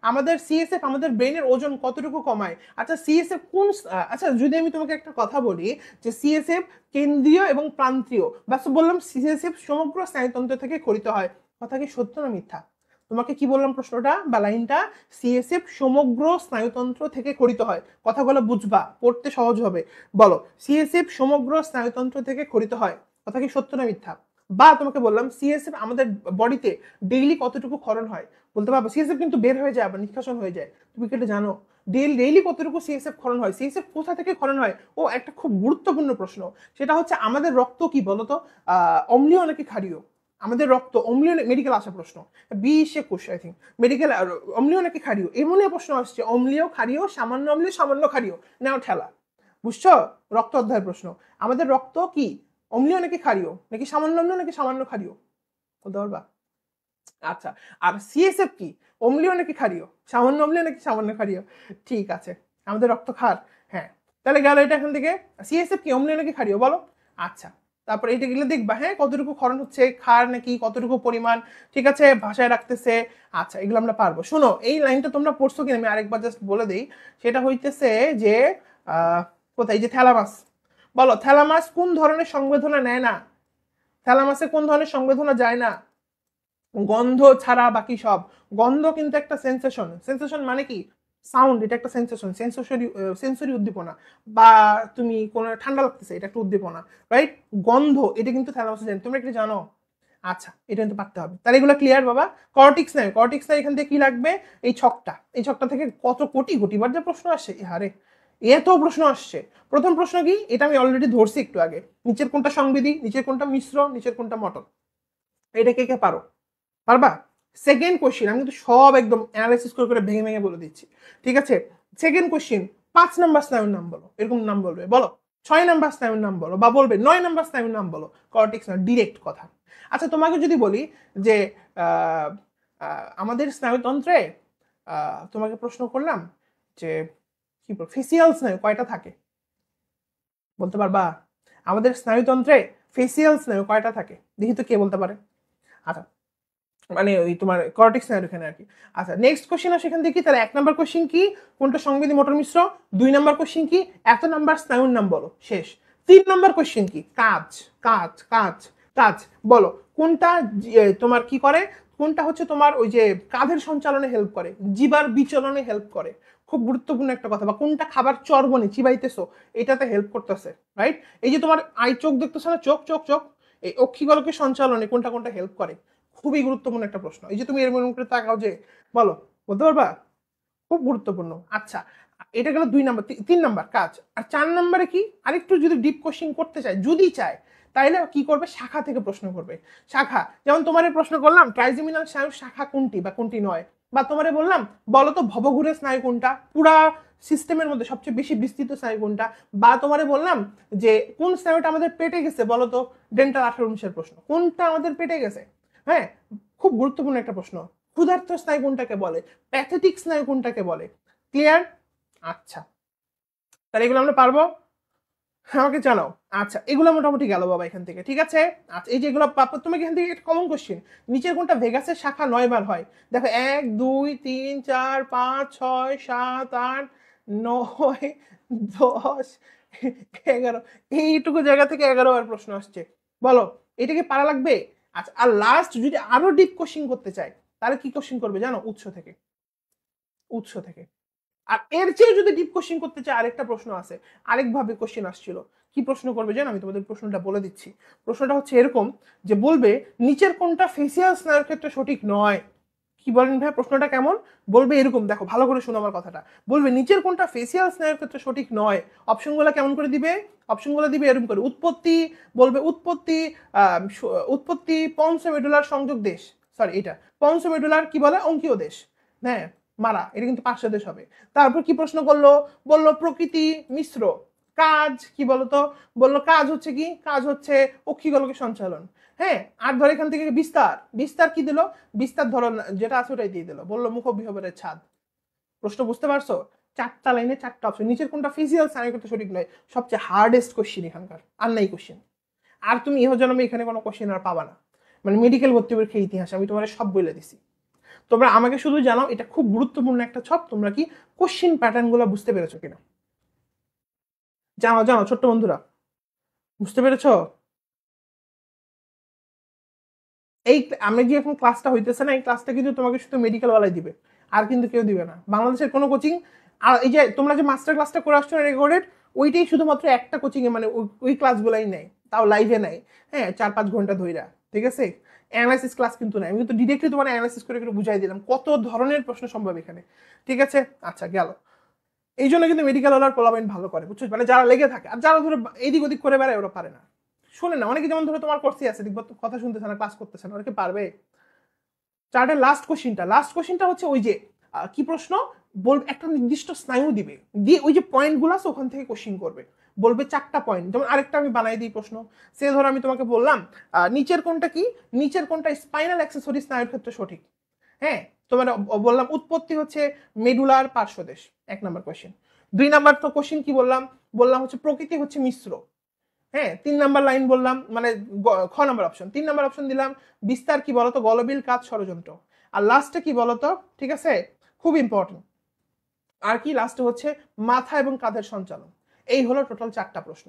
[SPEAKER 1] আমাদের সিএসএফ আমাদের ব্রেনের ওজন কতটুকু কমায়? আচ্ছা, সিএসএফ কোন আচ্ছা, যদি আমি তোমাকে একটা কথা বলি যে সিএসএফ কেন্দ্রীয় এবং প্রান্তীয়, বাস বললাম সিএসএফ সমগ্র স্নায়ুতন্ত্র থেকে ক্ষরিত হয়, কথা কি সত্য না মিথ্যা? তোমাকে কি বললাম প্রশ্নটা বা লাইনটা? সিএসএফ সমগ্র স্নায়ুতন্ত্র থেকে ক্ষরিত হয়, কথাগুলো বুঝবা, পড়তে সহজ হবে। বলো, সিএসএফ সমগ্র স্নায়ুতন্ত্র থেকে ক্ষরিত হয়, কথা কি সত্য না মিথ্যা? বা তোমাকে বললাম সিএসএফ আমাদের বডিতে ডেইলি কতটুকু ক্ষরণ হয়, বলতে পারবো? সিএসএফ কিন্তু বের হয়ে যায়, আবার নিষ্কাশন হয়ে যায়, তুমি কি এটা জানো? ডেইলি কতটুকু সিএসএফ ক্ষরণ হয়? সিএসএফ কোথা থেকে ক্ষরণ হয়? ও, একটা খুব গুরুত্বপূর্ণ প্রশ্ন, সেটা হচ্ছে আমাদের রক্ত কি বলতো, অম্লীয় নাকি ক্ষারীয়? আমাদের রক্ত অম্লীয়, মেডিকেল আসা প্রশ্ন, 20-21 আই থিঙ্ক মেডিকেল। অম্লীয় নাকি ক্ষারীয় এমন প্রশ্ন আসছে, অম্লীয় ক্ষারীয়, সামান্য অম্লীয়, সামান্য ক্ষারীয়, নাও ঠেলা, বুঝছো? রক্ত অধ্যায়ের প্রশ্ন, আমাদের রক্ত কি অম্লীয় নাকি ক্ষারীয়, নাকি সামান্য অম্লীয় নাকি সামান্য ক্ষারীয়, বলতে পারবা? আচ্ছা, আর সিএসএফ কি অম্লীয় নাকি ক্ষারীয়, সামান্য অম্লীয় নাকি সামান্য ক্ষারীয়? ঠিক আছে, আমাদের রক্ত ক্ষার, হ্যাঁ। তাহলে গেল এটা এখান থেকে। সিএসএফ কি অম্লীয় নাকি ক্ষারীয় বলো? আচ্ছা, তারপর এইটা গেলে দেখবা, হ্যাঁ, কতটুকু ক্ষরণ হচ্ছে, ক্ষার নাকি কতটুকু পরিমাণ, ঠিক আছে, ভাষায় রাখতেছে। আচ্ছা, এগুলো আমরা পারবো। শোনো, এই লাইনটা তোমরা পড়ছো কিনা আমি আরেকবার জাস্ট বলে দিই। সেটা হইতেছে যে কোথায় যে থ্যালামাস, বলো থ্যালামাস কোন ধরনের সংবেদনা নেয় না? থ্যালামাসে কোন ধরনের সংবেদনা যায় না? গন্ধ ছাড়া বাকি সব। গন্ধ কিন্তু একটা সেন্সেশন, সেন্সেশন মানে কি? সাউন্ড, এটা একটা সেন্সেশন, সেন্সরি উদ্দীপনা। বা তুমি কোনো ঠান্ডা লাগতেছে, এটা একটা উদ্দীপনা, রাইট? গন্ধ এটা কিন্তু থ্যালামাসে জানি, তোমরা কি জানো? আচ্ছা, এটা কিন্তু পারতে হবে। তাহলে এগুলো ক্লিয়ার বাবা। কর্টিক্স নাই, কর্টিক্স নাই, এখান থেকে কি লাগবে? এই ছকটা, এই ছকটা থেকে কত কোটি কোটিবার যে প্রশ্ন আসছে, হারে এত প্রশ্ন আসছে। প্রথম প্রশ্ন কি, এটা আমি অলরেডি ধরছি একটু আগে, নিচের কোনটা সংবেদী, নিচের কোনটা মিশ্র, নিচের কোনটা মটর। এটা কে কে পারো? পারবা? সেকেন্ড কোশ্চিন আমি কিন্তু সব একদম অ্যানালাইসিস করে করে ভেঙে ভেঙে বলে দিচ্ছি, ঠিক আছে? সেকেন্ড কোশ্চিন, 5 নাম্বার স্নায়ুর নাম বলো, এরকম নাম বলবে, বলো 6 নাম্বার স্নায়ুর নাম বলো, বা বলবে 9 নাম্বার স্নায়ুর নাম বলো। কর্টেক্স না, ডিরেক্ট কথা। আচ্ছা, তোমাকে যদি বলি যে আমাদের স্নায়ুতন্ত্রে তোমাকে প্রশ্ন করলাম যে কি ফেসিয়াল স্নায়ু কয়টা থাকে, বলতে পারবা? আমাদের স্নায়ুতন্ত্রে ফেসিয়াল স্নায়ু কয়টা থাকে, দেখি তো কে বলতে পারে। আচ্ছা, মানে ওই তোমার কর্টেক্স স্নায়ুর এখানে আর কি। আচ্ছা, নেক্সট কোশ্চেন আসে এখান থেকে, তাহলে 1 নাম্বার কোশ্চেন কি, কোনটা সংবেদী মোটর মিশ্র। 2 নাম্বার কোশ্চেন কি, এত নাম্বার স্নায়ুর নাম বলো, শেষ। 3 নাম্বার কোশ্চেন কি, কাজ কাজ কাজ কাজ বলো, কোনটা তোমার কি করে, কোনটা হচ্ছে তোমার ওই যে কাঁধের সঞ্চালনে হেল্প করে, জিবার বিচলনে হেল্প করে, খুব গুরুত্বপূর্ণ একটা কথা। বা কোনটা খাবার চর্বণে চিবাইতেছো, এটাতে হেল্প করতেছে, রাইট? এই যে তোমার আই চোখ দেখতেছো না, চোখ চোখ চোখ, এই অক্ষিগোলকের সঞ্চালনে কোনটা কোনটা হেল্প করে, খুবই গুরুত্বপূর্ণ একটা প্রশ্ন। এই যে তুমি এর মনে করে তাকাও যে, বলো, বলতে পারবা? খুব গুরুত্বপূর্ণ। আচ্ছা, এটা গেল 2 নাম্বার। 3 নাম্বার কাজ। আর 4 নাম্বারে কি, আরেকটু যদি ডিপ কোশ্চেন করতে চায়, যদি চায়, তাইলে কি করবে, শাখা থেকে প্রশ্ন করবে। শাখা, যেমন তোমারে প্রশ্ন করলাম ট্রাইজেমিনাল স্নায়ুর শাখা কোনটি বা কোনটি নয়, বা তোমারে বললাম বলো তো ভবঘুরের স্নায়ু কোনটা, পুরা সিস্টেমের মধ্যে সবচেয়ে বেশি বিস্তৃত স্নায়ু কোনটা, বা তোমারে বললাম যে কোন স্নায়ুটা আমাদের পেটে গেছে, বলো তো ডেন্টাল 18 প্রশ্ন, কোনটা আমাদের পেটে গেছে। হ্যাঁ, খুব গুরুত্বপূর্ণ একটা প্রশ্ন। ক্ষুধার্ত স্নায়ু কোনটাকে বলে, প্যাথেটিক স্নায়ু কোনটাকে বলে। ক্লিয়ার? আচ্ছা, তাহলে এগুলো আমরা পারবো, আমাকে জানাও। আচ্ছা, এগুলো মোটামুটি গেল বাবা এখান থেকে, ঠিক আছে? আচ্ছা, এই যে এগুলো তোমাকে এখান থেকে একটা কমন কোশ্চেন, নিচের কোনটা ভেগাসের শাখা 9 বার হয়, দেখো 1 2 3 4 5 6 7 8 9 10 11, এইটুকু জায়গা থেকে 11 বার প্রশ্ন আসছে, বলো এটা কি পারা লাগবে? আচ্ছা, আর লাস্ট যদি আরো ডিপ কোশ্চেন করতে চাই, তাহলে কি কোশ্চেন করবে জানো? উৎস থেকে, উৎস থেকে। আর এর চেয়ে যদি ডিপ কোশ্চেন করতে চাই, আরেকটা প্রশ্ন আছে, আরেকভাবে কোশ্চেন আসছিল। কি প্রশ্ন করবে জানো? আমি তোমাদের প্রশ্নটা বলে দিচ্ছি। প্রশ্নটা হচ্ছে এরকম, যে বলবে নিচের কোনটা ফেসিয়াল স্নায়ুর ক্ষেত্রে সঠিক নয়। কি বলেন ভাই, প্রশ্নটা কেমন? বলবে এরকম, দেখো ভালো করে শোনো আমার কথাটা, বলবে নিচের কোনটা ফেসিয়াল স্নায়ুর ক্ষেত্রে সঠিক নয়। অপশনগুলো কেমন করে দিবে? অপশনগুলো দিবে এরকম করে, উৎপত্তি, বলবে উৎপত্তি, উৎপত্তি পঞ্চমেডুলার সংযোগ দেশ, সরি এটা পঞ্চমেডুলার কি বলে, অঙ্কীয় দেশ, হ্যাঁ মারা, এটা কিন্তু পার্শ্ব দেশ হবে। তারপর কি প্রশ্ন করলো, বললো প্রকৃতি মিশ্র। কাজ কি বলতো, বললো কাজ হচ্ছে কি, কাজ হচ্ছে অক্ষিগোলকের সঞ্চালন। হ্যাঁ, আর ধর এখান থেকে বিস্তার, বিস্তার কি দিল, বিস্তার ধরো যেটা আছে ওটাই দিয়ে দিল, বললো মুখবিহবরের ছাদ। প্রশ্ন বুঝতে পারছো? 4টা লাইনে 4টা অপশন, নিচের কোনটা ফিজিক্যাল সায়েন্স করতে সঠিক নয়, সবচেয়ে হার্ডেস্ট কোশ্চেন এখানকার, আর নাই কোশ্চেন। আর তুমি ইহ জন্মে এখানে কোনো কোশ্চেন আর পাবা না, মানে মেডিকেল ভর্তি পরীক্ষা ইতিহাস আমি তোমার সব বলে দিছি। তোমরা আমাকে শুধু জানাও, এটা খুব গুরুত্বপূর্ণ একটা ছক, তোমরা কি কোশ্চেন প্যাটার্ন গুলো বুঝতে পেরেছো কিনা? জানাও জানাও ছোট্ট বন্ধুরা, বুঝতে পেরেছো? এই আমি যে এখন ক্লাসটা হইতেছে না, এই ক্লাসটা কিন্তু তোমাকে শুধু মেডিকেল ওয়ালাই দিবে, আর কিন্তু কেউ দিবে না, বাংলাদেশের কোনো কোচিং। আর এই যে তোমরা যে মাস্টার ক্লাসটা করে আসছো রেকর্ডেড, ওইটাই শুধুমাত্র একটা কোচিং এ, মানে ওই ক্লাসগুলাই নেই, তাও লাইভে নাই। হ্যাঁ, 4-5 ঘন্টা ধইরা, ঠিক আছে? অ্যানালাইসিস ক্লাস কিন্তু নাই, আমি কিন্তু ডিরেক্টলি তোমার অ্যানালাইসিস করে করে বুঝাই দিলাম কত ধরনের প্রশ্ন সম্ভব এখানে, ঠিক আছে? আচ্ছা, গেল। এই জন্য কিন্তু মেডিকেল ওয়ালার পোলাপাইন ভালো করে, বুঝছো? মানে যারা লেগে থাকে, আর যারা ধরো এদিক ওদিক করে বেড়ায় ওরা পারে না। শোনে না অনেকে, যেমন ধরো তোমার কোর্সই আছে, দেখবো কথা শুনতেছে না, ক্লাস করতেছে না, ওরা কি পারবে? চার্টের লাস্ট কোশ্চিনটা হচ্ছে ওই যে কি প্রশ্ন, বলবে একটা নির্দিষ্ট স্নায়ু দিবে, দিয়ে ওই যে পয়েন্ট গুলো আছে ওখান থেকে কোশ্চিন করবে, বলবে 4টা পয়েন্ট। যেমন আরেকটা আমি বানাই দিই প্রশ্ন, সে ধরো আমি তোমাকে বললাম নিচের কোনটা কি, নিচের কোনটা স্পাইনাল অ্যাক্সেসরি স্নায়ুর ক্ষেত্রে সঠিক। হ্যাঁ, তোমার বললাম উৎপত্তি হচ্ছে মেডুলার পার্শ্বদেশ, 1 নাম্বার কোশ্চেন। 2 নাম্বার তো কোশ্চেন কি বললাম, বললাম হচ্ছে প্রকৃতি হচ্ছে মিশ্র। হ্যাঁ, 3 নাম্বার লাইন বললাম, মানে খ নাম্বার অপশন, 3 নাম্বার অপশন দিলাম বিস্তার কি বলতো, গলবিল কাজ ষড়যন্ত্র। আর লাস্টে কি বলতো, ঠিক আছে, খুব ইম্পর্টেন্ট, আর কি লাস্টে হচ্ছে মাথা এবং কাঁধের সঞ্চালন। এই হলো টোটাল 4টা প্রশ্ন,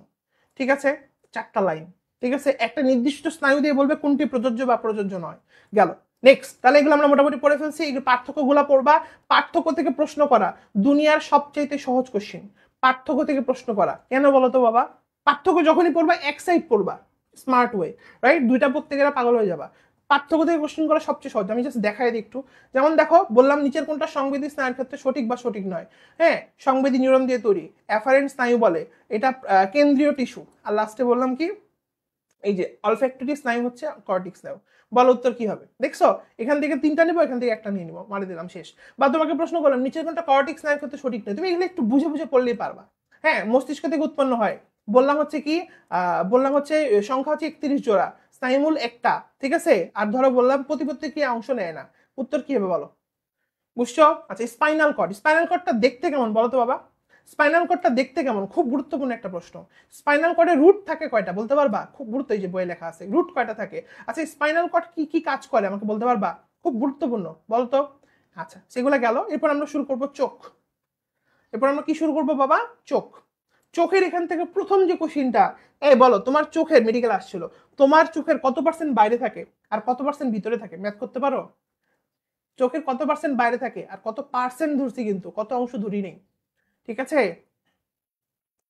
[SPEAKER 1] ঠিক আছে? 4টা লাইন, ঠিক আছে? একটা নির্দিষ্ট স্নায়ু দিয়ে বলবে কোনটি প্রযোজ্য বা প্রযোজ্য নয়। গেল। নেক্সট, তাহলে এগুলো আমরা মোটামুটি পড়ে ফেলছি। এই পার্থক্যগুলো পড়বা, পার্থক্য থেকে প্রশ্ন করা দুনিয়ার সবচেয়ে সহজ কোশ্চেন, পার্থক্য থেকে প্রশ্ন করা। কেন বলো তো বাবা? পার্থক্য যখনই পড়বা এক সাইড পড়বা, স্মার্ট ওয়ে, রাইট? দুইটা পড়তে গেলে পাগল হয়ে যাবা। পার্থক্য থেকে কোশ্চেন করা সবচেয়ে সহজ। আমি জাস্ট দেখাই দিই একটু। যেমন দেখো, বললাম নিচের কোনটা সংবেদী স্নায়ুর ক্ষেত্রে সঠিক বা সঠিক নয়। হ্যাঁ, সংবেদী নিউরন দিয়ে তৈরি, অ্যাফারেন্ট স্নায়ু বলে, এটা কেন্দ্রীয় টিস্যু। আর লাস্টে বললাম কি, এই যে অলফ্যাক্টরি স্নায়ু হচ্ছে কর্টিক্স স্নায়ু। বলো উত্তর কি হবে? দেখছো, এখান থেকে 3টা নেবো, এখান থেকে একটা নিয়ে নিবো, মারি দিলাম, শেষ। বা তোমাকে প্রশ্ন করলাম নিচের কোনটা কর্টিক্স স্নায়ুর ক্ষেত্রে সঠিক নয়, তুমি এগুলো একটু বুঝে বুঝে পড়লেই পারবা। হ্যাঁ, মস্তিষ্ক থেকে উৎপন্ন হয়। বললাম হচ্ছে কি, বললাম হচ্ছে সংখ্যা হচ্ছে 31 জোড়া, স্নায়ুমূল একটা, ঠিক আছে। আর ধরো বললাম প্রতিপত্তি কি অংশ নেয় না, উত্তর কি হবে বলো? বুঝছো? আচ্ছা, স্পাইনাল কর্ড, স্পাইনাল কর্ডটা দেখতে কেমন বলো তো বাবা? স্পাইনাল কর্ডটা দেখতে কেমন, খুব গুরুত্বপূর্ণ একটা প্রশ্ন। স্পাইনাল কর্ডে রুট থাকে কয়টা বলতে পারবা? খুব গুরুত্ব, এই যে বইয়ে লেখা আছে রুট কয়টা থাকে। আচ্ছা, স্পাইনাল কর্ড কি কি কাজ করে আমাকে বলতে পারবা? খুব গুরুত্বপূর্ণ, বলতো। আচ্ছা, সেগুলো গেল। এরপর আমরা শুরু করব চোখ। এরপর আমরা কি শুরু করব বাবা? চোখ। চোখের এখান থেকে প্রথম যে কোশ্চিনটা, এই বলো তোমার চোখের মেডিকেল আসছিল, তোমার চোখের কত পার্সেন্ট বাইরে থাকে আর কত পার্সেন্ট ভিতরে থাকে, ম্যাথ করতে পারো? চোখের কত পার্সেন্ট বাইরে থাকে আর কত পার্সেন্ট ধরছি, কিন্তু কত অংশ ধরি নেই, ঠিক আছে?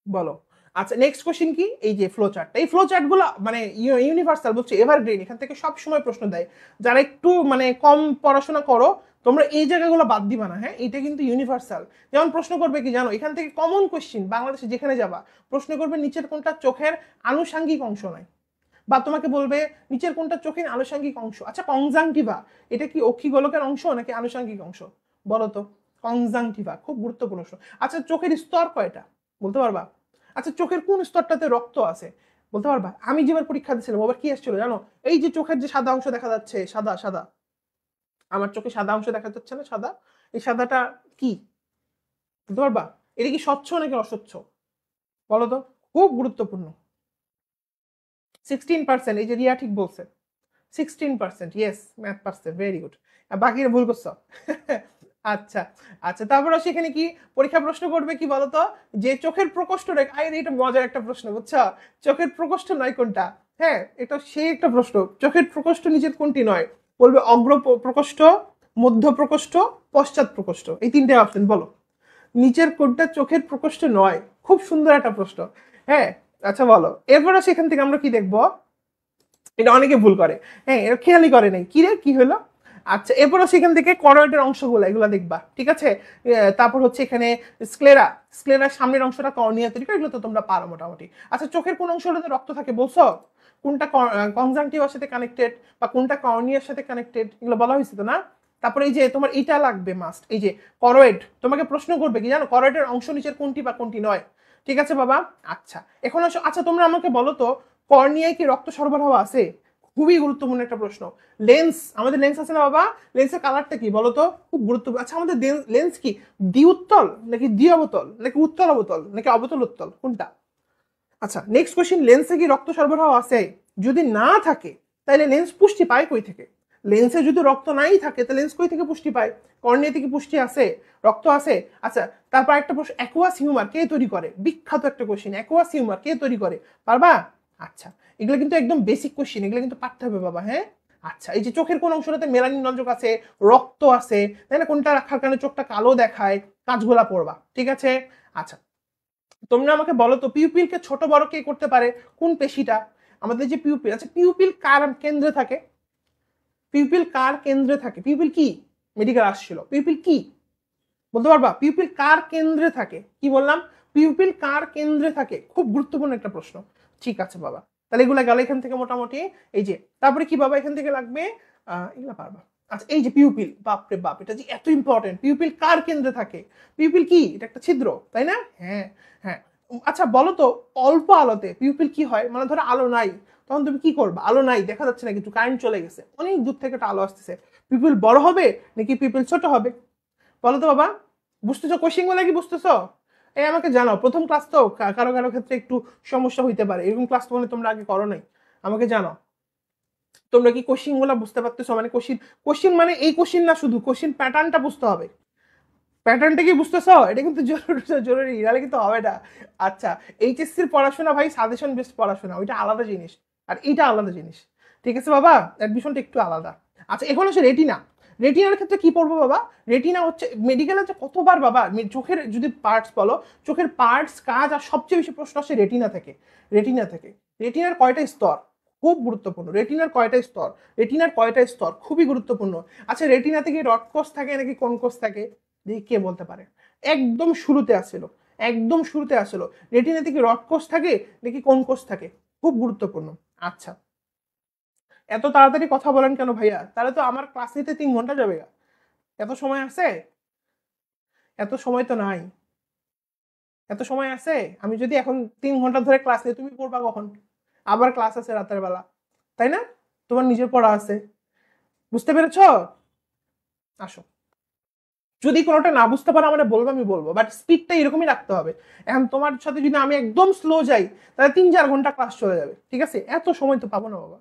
[SPEAKER 1] বলো। আচ্ছা, নেক্সট কোশ্চেন কি, এই যে ফ্লো চার্ট, এই ফ্লো চার্ট গুলো মানে ইউনিভার্সাল, বলছে এভারগ্রিন, এখান থেকে সব সময় প্রশ্ন দেয়। যারা একটু মানে কম পড়াশোনা করো, তোমরা এই জায়গাগুলো বাদ দিবা না। হ্যাঁ, এটা কিন্তু ইউনিভার্সাল। যেমন প্রশ্ন করবে কি জানো, এখান থেকে কমন কোশ্চেন, বাংলাদেশে যেখানে যাবা প্রশ্ন করবে নিচের কোনটা চোখের আনুষাঙ্গিক অংশ নয়, বা তোমাকে বলবে নিচের কোনটা চোখের আনুষাঙ্গিক অংশ। আচ্ছা, কনজাংটিভা এটা কি অক্ষি গোলকের অংশ নাকি আনুষাঙ্গিক অংশ, বলো তো? কনজাংটিভা খুব গুরুত্বপূর্ণ প্রশ্ন। আচ্ছা, চোখের স্তর কয়টা বলতে পারবা? আচ্ছা, চোখের কোন স্তরটাতে রক্ত আছে বলতে পারবা? আমি যেবার পরীক্ষা দিয়েছিলাম আবার কি আসছিল জানো, এই যে চোখের যে সাদা অংশ দেখা যাচ্ছে, সাদা সাদা, আমার চোখে সাদা অংশ দেখা যাচ্ছে না, সাদা, এই সাদাটা কি বলতে পারবা? এটা কি স্বচ্ছ নাকি অস্বচ্ছ, বলো তো? খুব গুরুত্বপূর্ণ। 16%, এই যে রিয়া ঠিক বলছে, 16%, ইয়েস, ম্যাথ পারছে, ভেরি গুড। বাকিরা ভুল করছো। আচ্ছা। আচ্ছা, তারপর সেখানে কি পরীক্ষা প্রশ্ন করবে কি বলতো, যে চোখের প্রকোষ্ঠ এটা মজার একটা প্রশ্ন, বুঝছো? চোখের প্রকোষ্ঠ নয় কোনটা? হ্যাঁ, এটা সেই একটা প্রশ্ন, চোখের প্রকোষ্ঠ নিচের কোনটি নয়? বলবে অগ্র প্রকোষ্ঠ, মধ্য প্রকোষ্ঠ, পশ্চাৎ প্রকোষ্ঠ, এই 3টে অপশন, বলো নিচের কোনটা চোখের প্রকোষ্ঠ নয়? খুব সুন্দর একটা প্রশ্ন। হ্যাঁ, আচ্ছা বলো। এরপরে সেখান থেকে আমরা কি দেখবো, এটা অনেকে ভুল করে। হ্যাঁ, এটা খেয়ালই করে নাই, কি রে কি হলো। আচ্ছা, এরপরও সেখান থেকে করয়েডের অংশগুলো এগুলো দেখবা, ঠিক আছে। তারপর হচ্ছে এখানে স্ক্লেরা, স্ক্লেরার সামনের অংশটা কর্নিয়া তৈরি করে, এগুলো তো তোমরা পারো মোটামুটি। আচ্ছা, চোখের কোন অংশটাতে রক্ত থাকে বলছো? কোনটা কনজাংটিভার সাথে কানেক্টেড বা কোনটা কর্নিয়ার সাথে কানেক্টেড, এগুলো বলা হয়েছে তো না? তারপরে এই যে তোমার এটা লাগবে মাস্ট, এই যে করয়েড, তোমাকে প্রশ্ন করবে কি জানো, করয়েডের অংশ নিচের কোনটি বা কোনটি নয়, ঠিক আছে বাবা? আচ্ছা, এখন আসো, আচ্ছা তোমরা আমাকে বলো তো, কর্নিয়ায় কি রক্ত সরবরাহ আছে? খুবই গুরুত্বপূর্ণ একটা প্রশ্ন। লেন্স, আমাদের লেন্স আছে না বাবা, লেন্সের কালারটা কি বলো তো? খুব গুরুত্বপূর্ণ। আচ্ছা, আমাদের লেন্স কি দ্বিউত্তল নাকি দ্বিঅবতল নাকি উত্তল অবতল নাকি অবতল উত্তল, কোনটা? আচ্ছা, নেক্সট কোশ্চেন, লেন্সে কি রক্ত সরবরাহ আছে? যদি না থাকে তাহলে লেন্স পুষ্টি পায় কই থেকে? লেন্সে যদি রক্ত নাই থাকে তাহলে লেন্স কই থেকে পুষ্টি পায়? কর্নিয়াতে কি পুষ্টি আছে, রক্ত আছে? আচ্ছা, তারপর একটা প্রশ্ন, অ্যাকুয়াস হিউমার কে তৈরি করে? বিখ্যাত একটা কোশ্চেন, অ্যাকুয়াস হিউমার কে তৈরি করে, পারবা? আচ্ছা, এগুলো কিন্তু একদম বেসিক কোশ্চেন, এগুলো কিন্তু পারতে হবে বাবা। হ্যাঁ, আচ্ছা, এই যে চোখের কোন অংশটাতে মেলানিন রঞ্জক আছে, রক্ত আছে, তাই না? কোনটা রাখার কারণে চোখটা কালো দেখায়, কাজগুলা পড়বা, ঠিক আছে। আচ্ছা, তোমরা আমাকে বলো তো, পিউপিলকে ছোট বড় কে করতে পারে, কোন পেশিটা? আমাদের যে পিউপিল, আচ্ছা পিউপিল কার কেন্দ্রে থাকে? পিউপিল কার কেন্দ্রে থাকে? পিউপিল কি, মেডিকেল আসছিল, পিউপিল কি বলতে পারবা? পিউপিল কার কেন্দ্রে থাকে, কি বললাম? পিউপিল কার কেন্দ্রে থাকে, খুব গুরুত্বপূর্ণ একটা প্রশ্ন। ঠিক আছে বাবা, তাহলে এগুলা গেল এখান থেকে মোটামুটি। এই যে তারপরে কি বাবা এখান থেকে লাগবে, এগুলা পারবা। আচ্ছা, এই যে পিউপিল, বাপরে বাপ, এটা যে এত ইম্পর্টেন্ট, পিউপিল কার কেন্দ্রে থাকে? পিউপিল কি, এটা একটা ছিদ্র, তাই না? হ্যাঁ। হ্যাঁ, আচ্ছা বলো তো, অল্প আলোতে পিউপিল কি হয়, মানে ধরো আলো নাই, তখন তুমি কি করবা? আলো নাই, দেখা যাচ্ছে না কিছু, কারেন্ট চলে গেছে, অনেক দূর থেকে একটা আলো আসতেছে, পিউপিল বড় হবে নাকি পিউপিল ছোট হবে, বলো তো বাবা? বুঝতেছো কোশ্চেন গুলা কি বুঝতেছো? এই আমাকে জানাও, প্রথম ক্লাস তো কারো কারো ক্ষেত্রে একটু সমস্যা হইতে পারে, এরকম ক্লাস তো মানে তোমরা আগে করো নাই, আমাকে জানাও তোমরা কি কোশ্চেন গুলা বুঝতে পারতেছো? মানে কোশ্চেন, কোশ্চেন মানে এই কোশ্চেন না, শুধু কোশ্চেন প্যাটার্নটা বুঝতে হবে। প্যাটার্নটা কি বুঝতেছো? এটা কিন্তু জরুরি, জরুরি, নাহলে কিন্তু হবে না। আচ্ছা, এইচএসসির পড়াশোনা ভাই সাজেশন বেসড পড়াশোনা, ওইটা আলাদা জিনিস, আর এইটা আলাদা জিনিস, ঠিক আছে বাবা? অ্যাডমিশনটা একটু আলাদা। আচ্ছা, এখন হচ্ছে রেটিনা। রেটিনার ক্ষেত্রে কি পড়বো বাবা? রেটিনা হচ্ছে মেডিকেলে যে কতবার বাবা, চোখের যদি পার্টস বলো, চোখের পার্টস কাজ আর সবচেয়ে বেশি প্রশ্ন আসে রেটিনা থেকে। রেটিনা থেকে, রেটিনার কয়টা স্তর? খুব গুরুত্বপূর্ণ। রেটিনার কয়টা স্তর, রেটিনার কয়টা স্তর খুবই গুরুত্বপূর্ণ। আচ্ছা রেটিনা থেকে রড কোষ থাকে নাকি কোন কোষ থাকে, দেখি কে বলতে পারে। একদম শুরুতে আসছিল, একদম শুরুতে আসছিল, রেটিনা থেকে রড কোষ থাকে নাকি কোন কোষ থাকে, খুব গুরুত্বপূর্ণ। আচ্ছা এত তাড়াতাড়ি কথা বলেন কেন ভাইয়া, তাহলে তো আমার ক্লাস নিতে 3 ঘন্টা যাবে। এত সময় আছে, এত সময় তো নাই, এত সময় আছে। আমি যদি এখন 3 ঘন্টা ধরে ক্লাস নিই, তুমি পড়বা কখন? আবার ক্লাস আছে রাতের বেলা, তাই না? তোমার নিজের পড়া আছে, বুঝতে পেরেছ? আসো, যদি কোনোটা না বুঝতে পারো মানে বলবো, আমি বলবো, বাট স্পিডটা এরকমই রাখতে হবে। এখন তোমার সাথে যদি আমি একদম স্লো যাই, তাহলে 3-4 ঘন্টা ক্লাস চলে যাবে, ঠিক আছে? এত সময় তো পাবো না বাবা,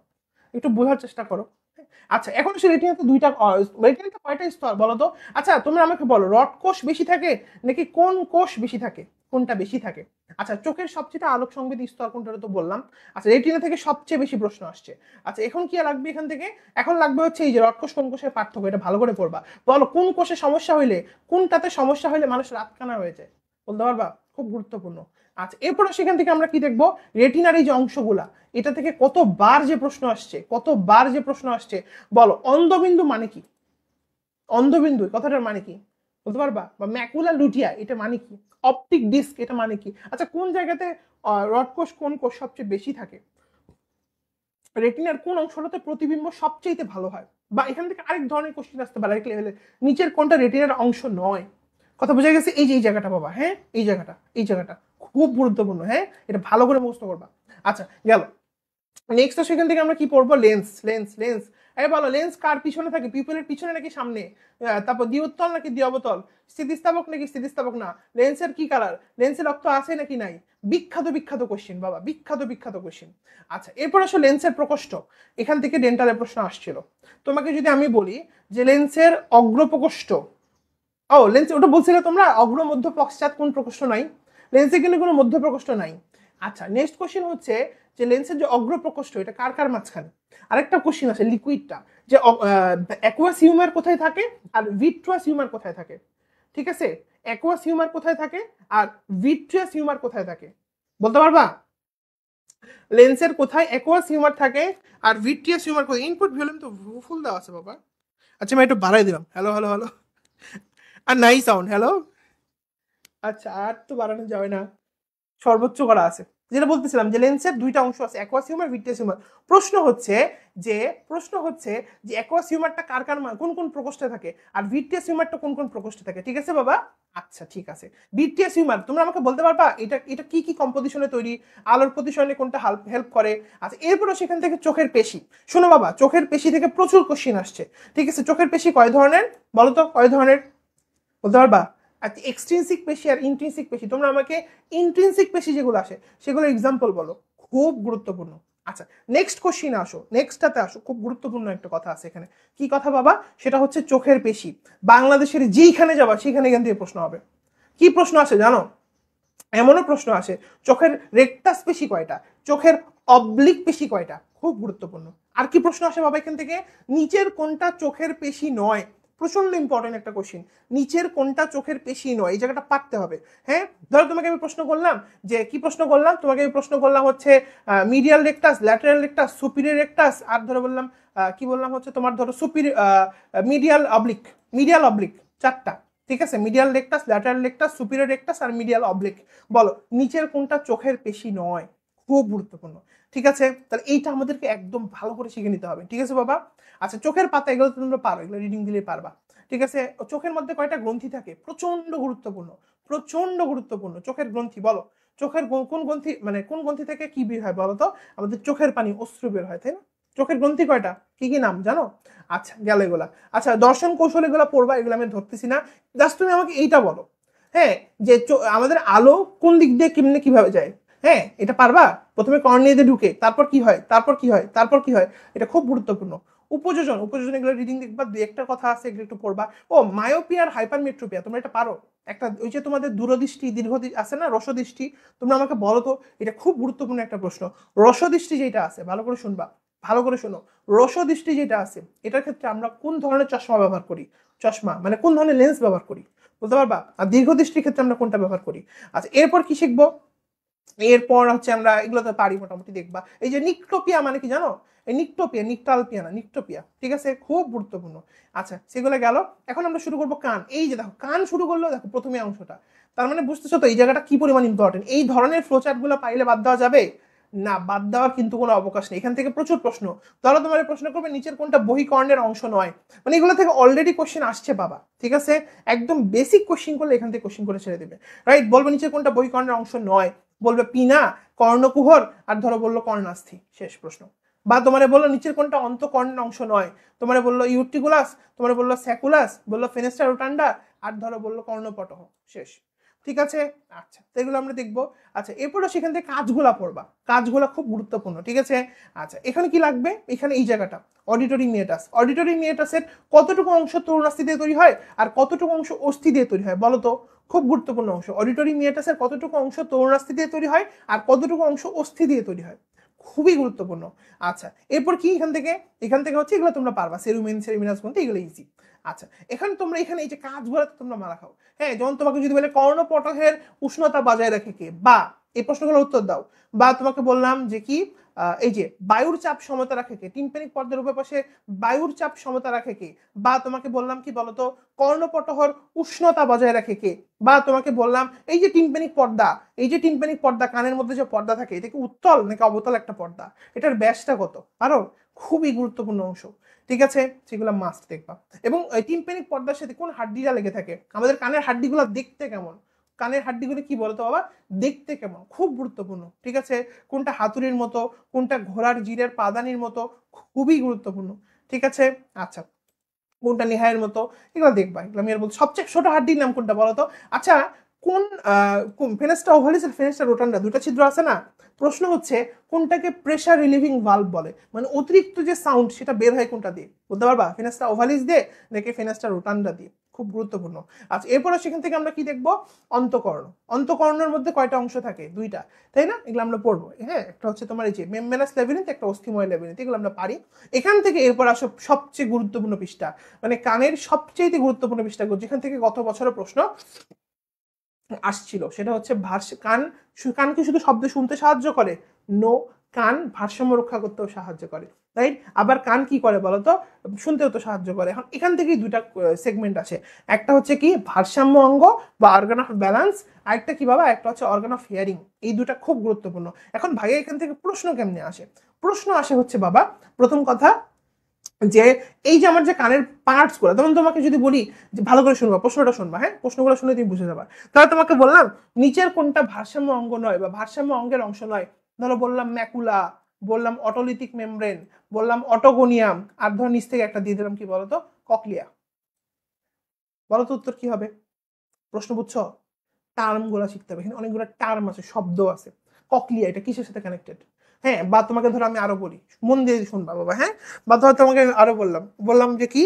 [SPEAKER 1] একটু বোঝার চেষ্টা করো। আচ্ছা এখন সে রেটিনাতে দুইটা, রেটিনাতে কয়টা স্তর বলো তো? আচ্ছা তোমরা আমাকে বলো, রড কোষ বেশি থাকে নাকি কোন কোষ বেশি থাকে, কোনটা বেশি থাকে? আচ্ছা চোখের সবচেয়ে আলোক সংবেদী স্তর কোনটা তো বললাম। আচ্ছা রেটিনা থেকে সবচেয়ে বেশি প্রশ্ন আসছে। আচ্ছা এখন কি লাগবে এখান থেকে? এখন লাগবে হচ্ছে এই যে রড কোষ কোন কোষের পার্থক্য, এটা ভালো করে পড়বা। বলো কোন কোষে সমস্যা হইলে, কোনটাতে সমস্যা হইলে মানুষ রাতকানা হয়ে যায়, বলতে পারবা? খুব গুরুত্বপূর্ণ। আচ্ছা এরপরে সেখান থেকে আমরা কি দেখবো, রেটিনার এই যে অংশগুলা, এটা থেকে কতবার যে প্রশ্ন আসছে, কতবার যে প্রশ্ন আসছে। বলো অন্ধবিন্দু মানে কি, অন্ধবিন্দু কথাটার মানে কি বলতে পারবা? বা ম্যাকুলা লুটিয়া এটা মানে কি, অপটিক ডিস্ক এটা মানে কি? আচ্ছা কোন জায়গাতে রড কোষ কোন কোষ সবচেয়ে বেশি থাকে, রেটিনার কোন অংশটাতে প্রতিবিম্ব সবচেয়ে ভালো হয়? বা এখান থেকে আরেক ধরনের কোশ্চেন আসতে পারে আরেক লেভেলে, নিচের কোনটা রেটিনার অংশ নয়? কথা বোঝা গেছে? এই যে এই জায়গাটা বাবা, হ্যাঁ এই জায়গাটা, এই জায়গাটা খুব গুরুত্বপূর্ণ, হ্যাঁ এটা ভালো করে মুখস্থ করবা। আচ্ছা গেল, নেক্সট সেখান থেকে আমরা কি পড়বো, লেন্স, লেন্স, লেন্স। আরে বলো লেন্স কার পিছনে থাকে, পিপলের পিছনে নাকি সামনে? তারপর দ্বিউত্তল নাকি দ্বিঅবতল, স্থিতিস্থাপক নাকি স্থিতিস্থাপক না, লেন্সের কি কালার, লেন্সের রক্ত আছে নাকি নাই? বিখ্যাত বিখ্যাত কোশ্চেন বাবা, বিখ্যাত বিখ্যাত কোশ্চেন। আচ্ছা এরপর আসো লেন্সের প্রকোষ্ঠ, এখান থেকে ডেন্টালের প্রশ্ন আসছিল। তোমাকে যদি আমি বলি যে লেন্সের অগ্রপ্রকোষ্ঠ, ও লেন্স ওটা বলছিলে তোমরা, অগ্র মধ্য পশ্চাৎ কোন প্রকোষ্ঠ নাই, লেন্সে কিন্তু কোনো মধ্য প্রকোষ্ঠ নাই। আচ্ছা নেক্সট কোশ্চেন হচ্ছে যে লেন্সের যে অগ্র প্রকোষ্ঠ এটা কার কার মাঝখানে? আরেকটা কোশ্চেন আছে লিকুইডটা, যে অ্যাকুয়াস হিউমার কোথায় থাকে আর ভিট্রাস হিউমার কোথায় থাকে, ঠিক আছে? অ্যাকুয়াস হিউমার কোথায় থাকে আর ভিট্রাস হিউমার কোথায় থাকে, বলতে পারবা? লেন্সের কোথায় অ্যাকুয়াস হিউমার থাকে আর ভিট্রিয়াস হিউমার কোথায়? ইনপুট ভলিউম তো ফুল দেওয়া আছে বাবা। আচ্ছা আমি একটু বাড়াই দিলাম, হ্যালো হ্যালো হ্যালো, আর নাই সাউন্ড, হ্যালো। আচ্ছা আর তো বাড়ানো যাবে না, সর্বোচ্চ করা আছে। যেটা বলতেছিলাম যে লেন্সের দুইটা অংশ আছে, অ্যাকুয়াস হিউমার, ভিট্রিয়াস হিউমার। প্রশ্ন হচ্ছে যে, প্রশ্ন হচ্ছে যে অ্যাকুয়াস হিউমারটা কার কার কোন কোন প্রকোষ্ঠে থাকে আর ভিট্রিয়াস হিউমারটা কোন কোন প্রকোষ্ঠে থাকে, ঠিক আছে বাবা? আচ্ছা ঠিক আছে, ভিট্রিয়াস হিউমার তোমরা আমাকে বলতে পারবা এটা এটা কি কি কম্পোজিশনে তৈরি, আলোর প্রতিসরণে কোনটা হেল্প করে? আচ্ছা এরপরে সেখান থেকে চোখের পেশি, শোনো বাবা চোখের পেশি থেকে প্রচুর কোশ্চিন আসছে, ঠিক আছে? চোখের পেশি কয় ধরনের বলো তো, কয় ধরনের বলতে পারবা? আচ্ছা এক্সট্রিনসিক পেশি আর ইন্ট্রিনসিক পেশি, তোমরা আমাকে ইন্ট্রিনসিক পেশি যেগুলো আসে সেগুলো এক্সাম্পল বলো, খুব গুরুত্বপূর্ণ। আচ্ছা নেক্সট কোশ্চিন আসো, নেক্সটটাতে আসো, খুব গুরুত্বপূর্ণ একটা কথা আছে এখানে। কি কথা বাবা? সেটা হচ্ছে চোখের পেশি, বাংলাদেশের যেইখানে যাবা সেখানে এখান থেকে প্রশ্ন হবে। কি প্রশ্ন আসে জানো? এমনও প্রশ্ন আসে চোখের রেকটাস পেশি কয়টা, চোখের অবলিক পেশি কয়টা, খুব গুরুত্বপূর্ণ। আর কি প্রশ্ন আসে বাবা এখান থেকে? নিচের কোনটা চোখের পেশি নয়, প্রচন্ড ইম্পর্টেন্ট একটা কোশ্চিন, নিচের কোনটা চোখের পেশি নয়, এই জায়গাটা পারতে হবে। হ্যাঁ ধরো তোমাকে আমি প্রশ্ন করলাম, যে কি প্রশ্ন করলাম তোমাকে, আমি প্রশ্ন করলাম হচ্ছে medial rectus, lateral rectus, superior rectus, আর ধরো বললাম কি বললাম হচ্ছে তোমার ধরো মিডিয়াল অবলিক, মিডিয়াল অবলিক, চারটা, ঠিক আছে? Medial rectus, lateral rectus, superior rectus আর মিডিয়াল অবলিক। বলো নিচের কোনটা চোখের পেশি নয়, খুব গুরুত্বপূর্ণ, ঠিক আছে? তাহলে এইটা আমাদেরকে একদম ভালো করে শিখে নিতে হবে, ঠিক আছে বাবা? আচ্ছা চোখের পাতা এগুলো তোমরা পারো, এগুলো রিডিং দিলে পারবা, ঠিক আছে? চোখের মধ্যে কয়টা গ্রন্থি থাকে, প্রচন্ড গুরুত্বপূর্ণ, প্রচন্ড গুরুত্বপূর্ণ। চোখের গ্রন্থি বলো, চোখের কোন গ্রন্থি, মানে কোন গ্রন্থি থেকে কি বের হয় বলো তো? আমাদের চোখের পানি, অশ্রু বের হয়, তাই না? চোখের গ্রন্থি কয়টা, কি কি নাম জানো? আচ্ছা গেল এগুলা। আচ্ছা দর্শন কৌশল এগুলো পড়বা, এগুলো আমি ধরতেছি না, জাস্ট তুমি আমাকে এইটা বলো, হ্যাঁ যে আমাদের আলো কোন দিক দিয়ে কেমনে কিভাবে যায়, হ্যাঁ এটা পারবা? প্রথমে কর্নিয়াতে ঢুকে তারপর কি হয়, তারপর কি হয়, তারপর কি হয়, এটা খুব গুরুত্বপূর্ণ। উপযোজন, উপযোজন এগুলো রিডিং দেখবা, দুই একটা কথা আছে এগুলো একটু পড়বা। ও মায়োপিয়া আর হাইপারমেট্রোপিয়া তোমরা এটা পারো? একটা ওই যে তোমাদের দূরদৃষ্টি দীর্ঘদৃষ্টি আছে না, রসদৃষ্টি, তোমরা আমাকে বলো তো, এটা খুব গুরুত্বপূর্ণ একটা প্রশ্ন। রসদৃষ্টি যেটা আছে ভালো করে শুনবা, ভালো করে শোনো, রসদৃষ্টি যেটা আছে এটার ক্ষেত্রে আমরা কোন ধরনের চশমা ব্যবহার করি, চশমা মানে কোন ধরনের লেন্স ব্যবহার করি, বলতে পারবা? আর দীর্ঘদৃষ্টির ক্ষেত্রে আমরা কোনটা ব্যবহার করি। আচ্ছা এরপর কি শিখবো, এরপর হচ্ছে আমরা এগুলো তো পারি মোটামুটি দেখবা। এই যে নিকটোপিয়া মানে কি জানো? এই নিকটোপিয়া, নিকটালপিয়া না, নিকটোপিয়া, ঠিক আছে, খুব গুরুত্বপূর্ণ। আচ্ছা সেগুলো গেল। এখন আমরা শুরু করবো কান। এই যে দেখো কান শুরু করলো, দেখো প্রথমে অংশটা, তার মানে বুঝতেছো তো এই জায়গাটা কি পরিমাণ ইম্পর্টেন্ট। এই ধরনের ফ্লোচার্ট গুলো পাইলে বাদ দেওয়া যাবে না, বাদ দেওয়ার কিন্তু কোনো অবকাশ নেই। এখান থেকে প্রচুর প্রশ্ন, ধরো তোমার প্রশ্ন করবে নিচের কোনটা বহিকর্ণের অংশ নয়, মানে এগুলো থেকে অলরেডি কোশ্চেন আসছে বাবা, ঠিক আছে, একদম বেসিক কোশ্চেন করলে এখান থেকে কোশ্চেন করে ছেড়ে দেবে, রাইট। বলবে নিচের কোনটা বহিকর্ণের অংশ নয়, বলবে পিনা, কর্ণকুহর, আর ধরো বললো কর্ণাস্থি, শেষ প্রশ্ন। বা তোমারে বললো নিচের কোনটা অন্তঃকর্ণের অংশ নয়, তোমারে বললো ইউট্রিকুলাস, তোমারে বললো স্যাকুলাস, বললো ফেনেস্টা রোটান্ডা, আর ধরো বললো কর্ণপটহ, শেষ, ঠিক আছে। আচ্ছা তো এগুলো আমরা দেখবো। আচ্ছা এরপরে সেখান থেকে কাজগুলা পড়বা, কাজগুলা খুব গুরুত্বপূর্ণ, ঠিক আছে। আচ্ছা এখানে কি লাগবে, এখানে এই জায়গাটা অডিটরি মিয়েটাস, অডিটরি মিয়েটাসের কতটুকু অংশ তরুণাস্থি দিয়ে তৈরি হয় আর কতটুকু অংশ অস্থি দিয়ে তৈরি হয় বলো তো? খুব গুরুত্বপূর্ণ অংশ, অডিটরি মিয়েটাসের কতটুকু অংশ তরুণাস্থি দিয়ে তৈরি হয় আর কতটুকু অংশ অস্থি দিয়ে তৈরি হয়, খুবই গুরুত্বপূর্ণ। আচ্ছা এরপর কি এখান থেকে হচ্ছে এগুলো তোমরা পারবা, সেরুমেন সেরিমিনাস বলতে এগুলো ইজি। আচ্ছা এখানে তোমরা এখানে এই যে কাজগুলো তোমরা মারা খাও, হ্যাঁ, যেমন তোমাকে যদি বলে কর্ণপটহের উষ্ণতা বজায় রাখে কে, বা এই প্রশ্নগুলোর উত্তর দাও। বা তোমাকে বললাম যে কি এই যে বায়ুর চাপ সমতা রাখে কে, টিম্প্যানিক পর্দার উভয় পাশে বায়ুর চাপ সমতা রাখে কে, বা তোমাকে বললাম কি বলতো কর্ণপটহর উষ্ণতা বজায় রাখে কে, বা তোমাকে বললাম এই যে টিম্প্যানিক পর্দা, এই যে টিম্প্যানিক পর্দা কানের মধ্যে যে পর্দা থাকে এটা কি উত্তল নাকি অবতল একটা পর্দা, এটার ব্যাসটা কত, আরো খুবই গুরুত্বপূর্ণ অংশ, ঠিক আছে, সেগুলো মাস্ট দেখবা। এবং টিম্প্যানিক পর্দার সাথে কোন হাড্ডিটা লেগে থাকে, আমাদের কানের হাড্ডিগুলো দেখতে কেমন, কানের হাড্ডিগুলো কি বলতো বাবা, দেখতে কেমন, খুব গুরুত্বপূর্ণ, ঠিক আছে, কোনটা হাতুড়ির মতো, কোনটা ঘোড়ার জিরের পাদানির মতো, খুবই গুরুত্বপূর্ণ, ঠিক আছে। আচ্ছা কোনটা নেহায়ের মতো, এগুলো দেখবা, এগুলো আমি আর বলছি। সবচেয়ে ছোট হাড্ডির নাম কোনটা বলতো? আচ্ছা কোন ফেনেস্টা ওভালিস আর ফেনেস্টা রোটান্ডা দুটো ছিদ্র আছে না, প্রশ্ন হচ্ছে কোনটাকে প্রেসার রিলিভিং ভালভ বলে, মানে অতিরিক্ত যে সাউন্ড সেটা বের হয় কোনটা দিয়ে, বলতে পারবা? ফেনেস্টা ওভালিস দিয়ে নাকি ফেনেস্টা রোটান্ডা দিয়ে, খুব গুরুত্বপূর্ণ। আচ্ছা এরপরে সেখান থেকে আমরা কি দেখবো, অন্তকর্ণ, অন্তকর্ণের মধ্যে কয়টা অংশ থাকে, দুইটা, তাই না, এগুলো আমরা পড়বো, হ্যাঁ, একটা হচ্ছে তোমার এই যে মেমব্রেনাস ল্যাবিরিন্থ, একটা অস্থিময় ল্যাবিরিন্থ, এগুলো আমরা পারি। এখান থেকে এরপর আসো সবচেয়ে গুরুত্বপূর্ণ পৃষ্ঠা, মানে কানের সবচেয়ে গুরুত্বপূর্ণ পৃষ্ঠা, যেখান থেকে গত বছরের প্রশ্ন আসছিল, সেটা হচ্ছে কান, কানকে শুধু শব্দ শুনতে সাহায্য করে, নো, কান ভারসাম্য রক্ষা করতেও সাহায্য করে, রাইট। আবার কান কি করে বলতো, শুনতেও তো সাহায্য করে। এখন এখান থেকেই দুইটা সেগমেন্ট আছে, একটা হচ্ছে কি ভারসাম্য অঙ্গ বা অর্গান অফ ব্যালেন্স, আরেকটা কি বাবা, একটা হচ্ছে অর্গান অফ হিয়ারিং, এই দুটা খুব গুরুত্বপূর্ণ। এখন ভাইয়া এখান থেকে প্রশ্ন কেমনে আসে, প্রশ্ন আসে হচ্ছে বাবা, প্রথম কথা যে এই যে আমার যে কানের পার্টস গুলো, যেমন তোমাকে যদি বলি যে ভালো করে শুনবা, প্রশ্নটা শুনবা, হ্যাঁ, প্রশ্নগুলো শুনে তুমি বুঝে যাবা। তাহলে তোমাকে বললাম নিচের কোনটা ভারসাম্য অঙ্গ নয় বা ভারসাম্য অঙ্গের অংশ নয়, ধরো বললাম ম্যাকুলা, বললাম অটোলিথিক মেমব্রেন, বললাম অটোগোনিয়াম, আর ধর নিচ থেকে একটা দিয়ে দিলাম কি বলতো, ককলিয়া, বলতো উত্তর কি হবে? প্রশ্ন বুঝছো? টার্ম গুলা শিখতে হবে, এখানে অনেকগুলো টার্ম আছে, শব্দ আছে। ককলিয়া এটা কিসের সাথে কানেক্টেড, হ্যাঁ, বা তোমাকে ধরো আমি আরো বলি, মন দিয়ে শুনবা বাবা, হ্যাঁ, বা ধরো তোমাকে আরো বললাম যে কি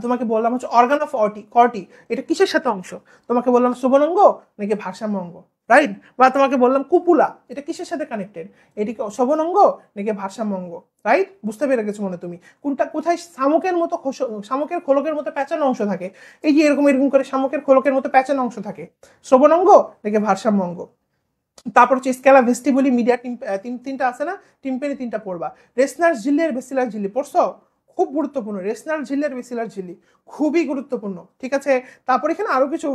[SPEAKER 1] তোমাকে বললাম হচ্ছে অর্গান অফ কর্টি, এটা কিসের সাথে অংশ, তোমাকে বললাম শ্রবণাঙ্গ নাকি ভারসাম্য অঙ্গ, রাইট। বা তোমাকে বললাম কুপুলা, এটা কিসের সাথে কানেক্টেড, এটি কি শ্রবণাঙ্গ নাকি ভারসাম্য অঙ্গ, রাইট, বুঝতে পেরে গেছো মনে তুমি? কোনটা কোথায় শামুকের মতো, শামুকের খোলকের মতো প্যাঁচানো অংশ থাকে, এই যে এরকম এরকম করে শামুকের খোলকের মতো প্যাঁচানো অংশ থাকে, শ্রবণাঙ্গ নাকি ভারসাম্য অঙ্গ। তারপর হচ্ছে স্কেলা ভেস্টিবুলি মিডিয়া, তিনটা আছে না, টিম্পেনি তিনটা পড়বা। রেসনার ঝিল্লি আর বেসিলার ঝিল্লি পড়ছো, খুব গুরুত্বপূর্ণ, রেসনার ঝিল্লি আর বেসিলার ঝিল্লি খুবই গুরুত্বপূর্ণ, ঠিক আছে। তারপর এখানে আরো কিছু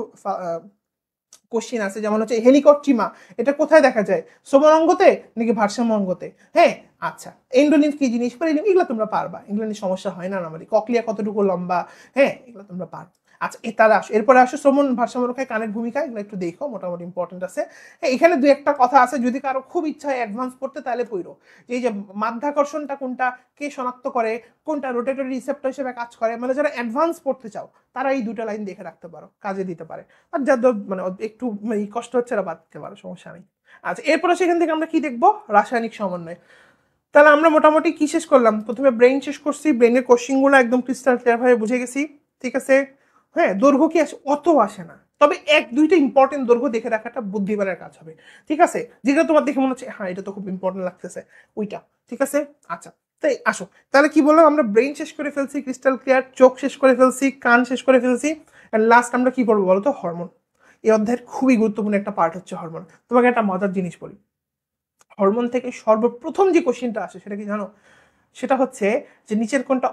[SPEAKER 1] কোশ্চিন আছে, যেমন হচ্ছে হেলিকপ্টিমা, এটা কোথায় দেখা যায়, শ্রবণ অঙ্গতে নাকি ভারসাম্য অঙ্গতে, হ্যাঁ। আচ্ছা এন্ডোলিম্ফ কি জিনিস, এগুলো তোমরা পারবা, এগুলো নিয়ে সমস্যা হয় না আমাদের, ককলিয়া কতটুকু লম্বা, হ্যাঁ, এগুলো তোমরা পারবা। আচ্ছা তাহলে আসো এরপরে আসো শ্রবণ ভারসাম্য রক্ষায় কানের ভূমিকা, এগুলো একটু দেখো, মোটামুটি ইম্পর্টেন্ট আছে। হ্যাঁ এখানে দুই একটা কথা আছে, যদি কারো খুব ইচ্ছা হয় অ্যাডভান্স পড়তে তাহলে পড়ো, এই যে মাধ্যাকর্ষণটা কোনটা, কে শনাক্ত করে, কোনটা রোটেটরি রিসেপ্টর হিসেবে কাজ করে, মানে যারা অ্যাডভান্স পড়তে চাও তারা এই দুটো লাইন দেখে রাখতে পারো, কাজে দিতে পারে। আর যাদের মানে একটু মানে কষ্ট হচ্ছে এরা বাদ দিতে পারো, সমস্যা নেই। আচ্ছা এরপরে সেখান থেকে আমরা কি দেখবো, রাসায়নিক সমন্বয়। তাহলে আমরা মোটামুটি কি শেষ করলাম, প্রথমে ব্রেইন শেষ করছি, ব্রেইনের কোশ্চিন গুলো একদম ক্রিস্টাল ক্লিয়ার ভাবে বুঝে গেছি, ঠিক আছে। হ্যাঁ দৈর্ঘ্য কি আসে, অত আসে না, তবে এক দুইটা ইম্পর্টেন্ট দৈর্ঘ্য দেখে রাখাটা বুদ্ধিমানের কাজ হবে, ঠিক আছে, যেটা তোমার দেখে মনে হচ্ছে হ্যাঁ এটা তো খুব ইম্পর্টেন্ট লাগতেছে, ওইটা, ঠিক আছে। আচ্ছা তাই আসো, তাহলে কি বললাম, আমরা ব্রেইন শেষ করে ফেলছি ক্রিস্টাল ক্লিয়ার, চোখ শেষ করে ফেলছি, কান শেষ করে ফেলছি, এন্ড লাস্ট আমরা কি করবো বলতো, হরমোন। এই অধ্যায়ের খুবই গুরুত্বপূর্ণ একটা পার্ট হচ্ছে হরমোন। তোমাকে একটা মজার জিনিস বলি, হরমোন থেকে সর্বপ্রথম যে কোশ্চেনটা আসে সেটা কি জানো? সেটা হচ্ছে যে নিচের কোনটা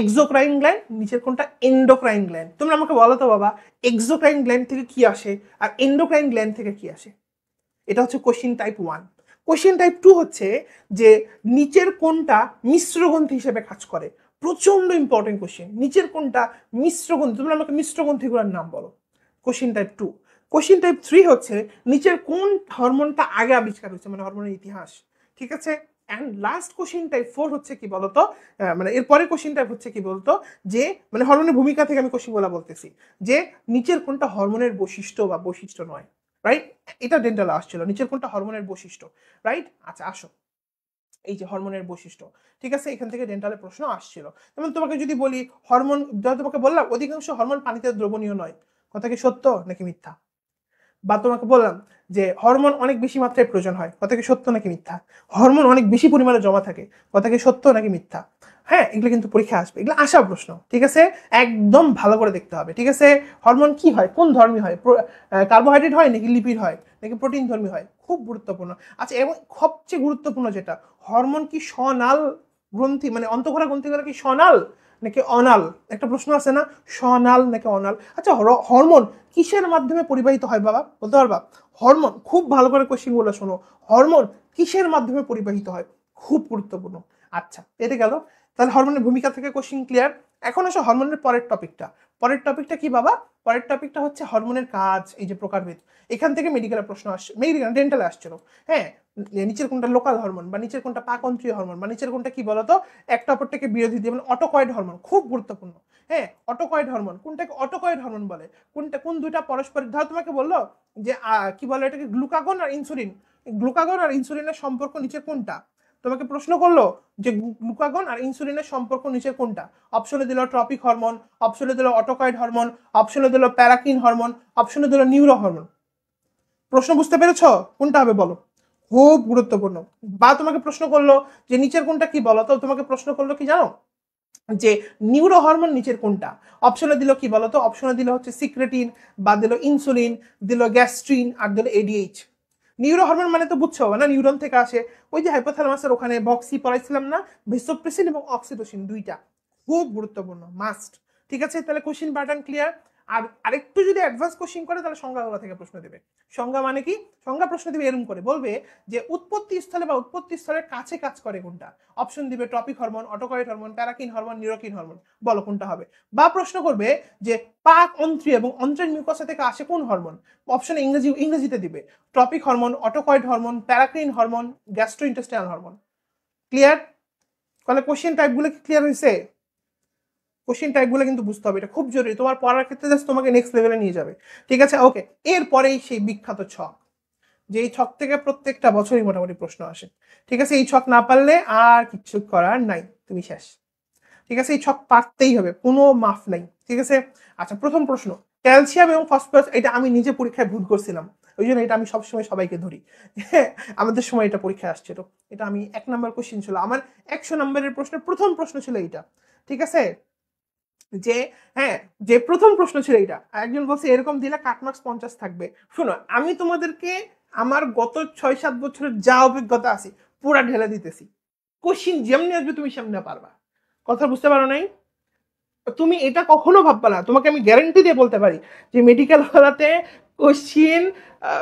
[SPEAKER 1] এক্সোক্রাইন গ্ল্যান্ড, নিচের কোনটা এন্ডোক্রাইন গ্ল্যান্ড। তোমরা আমাকে বলো তো বাবা, এক্সোক্রাইন গ্ল্যান্ড থেকে কি আসে আর এন্ডোক্রাইন গ্ল্যান্ড থেকে কি আসে? এটা হচ্ছে কোশ্চেন টাইপ 1। কোশ্চেন টাইপ 2 হচ্ছে যে নিচের কোনটা মিশ্র গ্রন্থি হিসেবে কাজ করে। প্রচন্ড ইম্পর্টেন্ট কোশ্চেন, নিচের কোনটা মিশ্র গ্রন্থি। তোমরা আমাকে মিশ্র গ্রন্থিগুলোর নাম বলো। Question type 2। কোশ্চেন টাইপ 3 হচ্ছে নিচের কোন হরমোনটা আগে আবিষ্কার হয়েছে, মানে হরমোনের ইতিহাস। ঠিক আছে। অ্যান্ড লাস্ট কোশ্চেন টাইপ 4 হচ্ছে কি বলতো, মানে এরপরে কোশ্চেন টাইপ হচ্ছে কি বলতো, যে মানে হরমোনের ভূমিকা থেকে আমি কোশ্চেনগুলো বলতেছি, যে নিচের কোনটা হরমোনের বৈশিষ্ট্য বা বৈশিষ্ট্য নয়। রাইট? এটা ডেন্টালে আসছিল, নিচের কোনটা হরমোনের বৈশিষ্ট্য। রাইট? আচ্ছা আসো, এই যে হরমোনের বৈশিষ্ট্য, ঠিক আছে, এখান থেকে ডেন্টালের প্রশ্ন আসছিল। যেমন তোমাকে যদি বলি হরমোন, তোমাকে বললাম অধিকাংশ হরমোন পানিতে দ্রবণীয় নয়, কথা কি সত্য নাকি মিথ্যা? বা তোমাকে বললাম যে হরমোন অনেক বেশি মাত্রায় প্রয়োজন হয়, কথা কি সত্য নাকি মিথ্যা? হরমোন অনেক বেশি পরিমাণে জমা থাকে, কথা কি সত্য নাকি মিথ্যা? হ্যাঁ, এগুলো কিন্তু পরীক্ষা আসবে, এগুলো আসা প্রশ্ন। ঠিক আছে, একদম ভালো করে দেখতে হবে। ঠিক আছে, হরমোন কি হয়, কোন ধর্মী হয়, কার্বোহাইড্রেট হয় নাকি লিপিড হয় নাকি প্রোটিন ধর্মী হয়, খুব গুরুত্বপূর্ণ। আচ্ছা, এবং সবচেয়ে গুরুত্বপূর্ণ যেটা, হরমোন কি স্বনাল গ্রন্থি, মানে অন্তঃক্ষরা গ্রন্থিগুলো কি স্বনাল নাকি অনাল? একটা প্রশ্ন আছে না, স্বনাল নাকি অনাল। আচ্ছা, হরমোন কিসের মাধ্যমে পরিবাহিত হয় বাবা, বলতে পারবা? হরমোন, খুব ভালো করে কোশ্চেনগুলো শোনো, হরমোন কিসের মাধ্যমে পরিবাহিত হয়, খুব গুরুত্বপূর্ণ। আচ্ছা, এটা গেল। তাহলে হরমোনের ভূমিকা থেকে কোশ্চেন ক্লিয়ার। এখন আসো হরমোনের পরের টপিকটা। পরের টপিকটা কি বাবা? পরের টপিকটা হচ্ছে হরমোনের কাজ, এই যে প্রকারভেদ। এখান থেকে মেডিকেলের প্রশ্ন আসছে, মেডিকেল ডেন্টালে আসছিল। হ্যাঁ, নিচের কোনটা লোকাল হরমোন, বা নিচের কোনটা পাকন্ত্রীয় হরমোন, বা নিচের কোনটা কি বলতো একটা অপরটাকে বিরোধী, যেমন অটোকয়েড হরমোন, খুব গুরুত্বপূর্ণ। হ্যাঁ, অটোকয়েড হরমোন কোনটাকে অটোকয়েড হরমোন বলে, কোনটা, কোন দুইটা পরস্পর, ধর তোমাকে বললো যে কি বলে এটাকে, গ্লুকাগন আর ইনসুলিন, গ্লুকাগন আর ইনসুলিনের সম্পর্ক নিচে কোনটা? তোমাকে প্রশ্ন করলো যে গ্লুকাগন আর ইনসুলিনের সম্পর্ক নিচে কোনটা? অপশনে দিল ট্রপিক হরমোন, অপশনে দিল অটোকয়েড হরমোন, অপশনে দিল প্যারাকিন হরমোন, অপশনে দিল নিউরো হরমোন। প্রশ্ন বুঝতে পেরেছো? কোনটা হবে বলো? খুব গুরুত্বপূর্ণ। বা তোমাকে প্রশ্ন করলো যে নিচের কোনটা কি বলো, তো তোমাকে প্রশ্ন করলো কি জানো, যে নিউরো হরমোন নিচের কোনটা? অপশনে দিল কি বলতো, অপশনে দিল হচ্ছে সিক্রেটিন, বা দিল ইনসুলিন, দিল গ্যাস্ট্রিন, আর দিল এডিএইচ। নিউরো হরমোন মানে তো বুঝছো না, নিউরন থেকে আসে, ওই যে হাইপোথ্যালামাসের ওখানে বক্সি পড়াইছিলাম না, ভেসোপ্রেসিন এবং অক্সিটোসিন, দুইটা খুব গুরুত্বপূর্ণ, মাস্ট। ঠিক আছে, তাহলে কোশ্চিন প্যাটার্ন ক্লিয়ার। আর আরেকটু যদি অ্যাডভান্স কোশ্চিন করে তাহলে সংজ্ঞাগুলো থেকে প্রশ্ন দেবে। সংজ্ঞা মানে কি? সংজ্ঞা প্রশ্ন দিবে এরকম করে, বলবে যে উৎপত্তি স্থলে বা উৎপত্তি স্থলের কাছে কাজ করে কোনটা? অপশন দিবে tropic hormone, autocoid hormone, paracrine hormone, neurocrine hormone, বলো কোনটা হবে। বা প্রশ্ন করবে যে পাক অন্ত্রী এবং অন্ত্রের মিউকাসা থেকে আসে কোন হরমোন? অপশন ইংরেজিতে দিবে tropic hormone, autocoid hormone, paracrine hormone, gastrointestinal hormone. Clear? তাহলে কোশ্চেন টাইপগুলো কি ক্লিয়ার হয়েছে? কোশ্চেন টাইপগুলো কিন্তু বুঝতে হবে, এটা খুব জরুরি, তোমার পড়ার ক্ষেত্রে জাস্ট তোমাকে নেক্সট লেভেলে নিয়ে যাবে। ঠিক আছে, ওকে। এরপরেই সেই বিখ্যাত ছক, যে এই ছক থেকে প্রত্যেকটা বছরই মোটামুটি প্রশ্ন আসে। ঠিক আছে, এই ছক না পারলে আর কিছু করার নাই, তুমি শেষ। ঠিক আছে, এই ছক পারতেই হবে, কোনো মাফ নাই। ঠিক আছে। আচ্ছা, প্রথম প্রশ্ন, ক্যালসিয়াম এবং ফসফরাস, এটা আমি নিজে পরীক্ষায় ভুল করছিলাম, ওই জন্য এটা আমি সবসময় সবাইকে ধরি। হ্যাঁ, আমাদের সময় এটা পরীক্ষায় আসছিল, এটা আমি 1 নম্বর কোশ্চেন ছিল আমার, 100 নম্বরের প্রশ্নের প্রথম প্রশ্ন ছিল এইটা। ঠিক আছে, যে হ্যাঁ, যে প্রথম প্রশ্ন ছিল এইটা, একজন বলছে এরকম দিলে কাটমার্কস 50 থাকবে। শোনো, আমি তোমাদেরকে আমার গত 6-7 বছরের যা অভিজ্ঞতা আছে পুরা ঢেলে দিতেছি, কোশ্চিন যেমনি আসবে তুমি সামনে পারবা। কথা বুঝতে পারো নাই? তুমি এটা কখনো ভাববা না, তোমাকে আমি গ্যারান্টি দিয়ে বলতে পারি যে মেডিকেল হলাতে কোশ্চিন,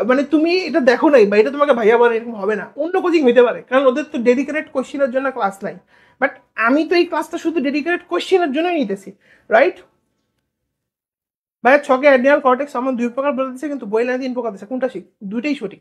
[SPEAKER 1] মানে তুমি এটা দেখো নাই বা এটা তোমাকে ভাইয়া বলে এরকম হবে না, অন্য কোচিং হইতে পারে, কারণ ওদের তো ডেডিকেটেড কোশ্চিনের জন্য ক্লাস নাই। বাট আমি তো এই ক্লাসটা শুধু ডেডিকেটেড কোশ্চিনের জন্যই নিতেছি। রাইট? ভাইয়া, ছকে অ্যাড্রিনাল কর্টেক্স আমার 2 প্রকার বলে দিচ্ছে, কিন্তু বই লাইনে 3 প্রকার দিচ্ছে, কোনটা ঠিক? দুইটাই সঠিক।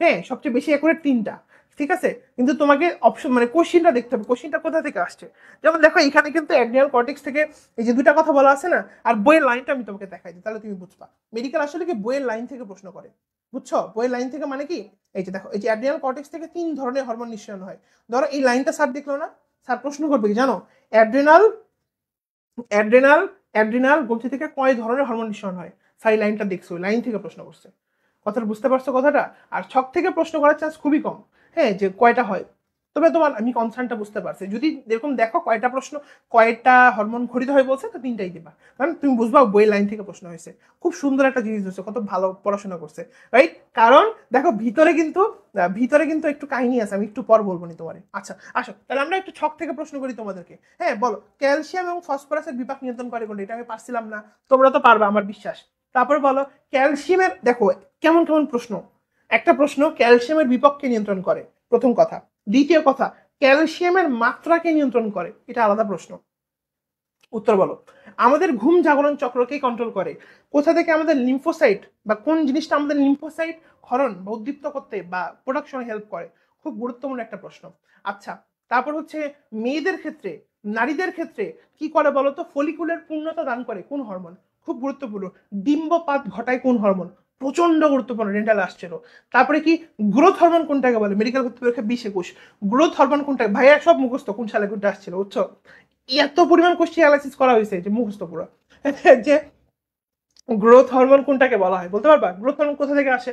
[SPEAKER 1] হ্যাঁ, সবচেয়ে বেশি অ্যাকুরেট 3টা। ঠিক আছে, কিন্তু তোমাকে অপশন মানে কোশ্চিনটা দেখতে হবে, কোশ্চিনটা কোথা থেকে আসছে। যেমন দেখো, এখানে কিন্তু অ্যাড্রিনাল কর্টেক্স থেকে এই যে 2টা কথা বলা আছে না, আর বইয়ের লাইনটা আমি তোমাকে দেখাই দিই, তাহলে তুমি বুঝবা মেডিকেল আসলে কি বইয়ের লাইন থেকে প্রশ্ন করে। বুঝছো, বইয়ের লাইন থেকে মানে কি? এই যে দেখো, এই যে অ্যাড্রিনাল কর্টেক্স থেকে 3 ধরনের হরমোন নিঃসরণ হয়। ধরো এই লাইনটা স্যার দেখলো না, স্যার প্রশ্ন করবে কি জানো, অ্যাড্রিনাল অ্যাড্রেনাল অ্যাড্রিনাল গ্রন্থি থেকে কয় ধরনের হরমোন নিঃসরণ হয়? সাই লাইনটা দেখছো, লাইন থেকে প্রশ্ন করছে। কথাটা বুঝতে পারছো কথাটা? আর ছক থেকে প্রশ্ন করার চান্স খুবই কম। হ্যাঁ, যে কয়টা হয়, তবে তোমার আমি কনসার্নটা বুঝতে পারছি। যদি এরকম দেখো কয়টা প্রশ্ন কয়টা হরমোন ঘটিত হয় বলছে, তো 3টাই দিবা, কারণ তুমি বুঝবা বই লাইন থেকে প্রশ্ন হয়েছে। খুব সুন্দর একটা জিনিস হচ্ছে, কত ভালো পড়াশোনা করছে, রাইট? কারণ দেখো ভিতরে কিন্তু একটু কাহিনী আছে, আমি একটু পর বলবো নি তোমারে। আচ্ছা আসো তাহলে আমরা একটু ছক থেকে প্রশ্ন করি তোমাদেরকে। হ্যাঁ বলো, ক্যালসিয়াম এবং ফসফরাসের বিপাক নিয়ন্ত্রণ করে কোনটা? এটা আমি পারছিলাম না, তোমরা তো পারবা আমার বিশ্বাস। তারপর বলো ক্যালসিয়ামের, দেখো কেমন কেমন প্রশ্ন। একটা প্রশ্ন ক্যালসিয়ামের বিপক্ষে নিয়ন্ত্রণ করে, প্রথম কথা। দ্বিতীয় কথা, ক্যালসিয়ামের মাত্রাকে নিয়ন্ত্রণ করে, এটা আলাদা প্রশ্ন। উত্তর বলো। আমাদের ঘুম জাগরণ চক্রকে কন্ট্রোল করে, কোথা থেকে আমাদের লিম্ফোসাইট বা কোন জিনিসটা আমাদের লিম্ফোসাইট ক্ষরণ বা উদ্দীপ্ত করতে বা প্রোডাকশনে হেল্প করে, খুব গুরুত্বপূর্ণ একটা প্রশ্ন। আচ্ছা তারপর হচ্ছে মেয়েদের ক্ষেত্রে, নারীদের ক্ষেত্রে কি করে বলো তো? ফলিকুলের পূর্ণতা দান করে কোন হরমোন? খুব গুরুত্বপূর্ণ। ডিম্বপাত ঘটায় কোন হরমোন? প্রচন্ড গুরুত্বপূর্ণ, ডেন্টাল আসছিল। তারপরে কি গ্রোথ হরমোন কোনটাকে বলে? মেডিকেল ভর্তি পরীক্ষা 20-21 গ্রোথ হরমোন কোনটা? ভাইয়া সব মুখস্থ, কোন সালে কোনটা আসছিল বুঝছো? এত পরিমাণ কোশ্চেন অ্যানালাইসিস করা হয়েছে যে মুখস্থ পুরো। যে গ্রোথ হরমোন কোনটাকে বলা হয় বলতে পারবা? গ্রোথ হরমোন কোথা থেকে আসে?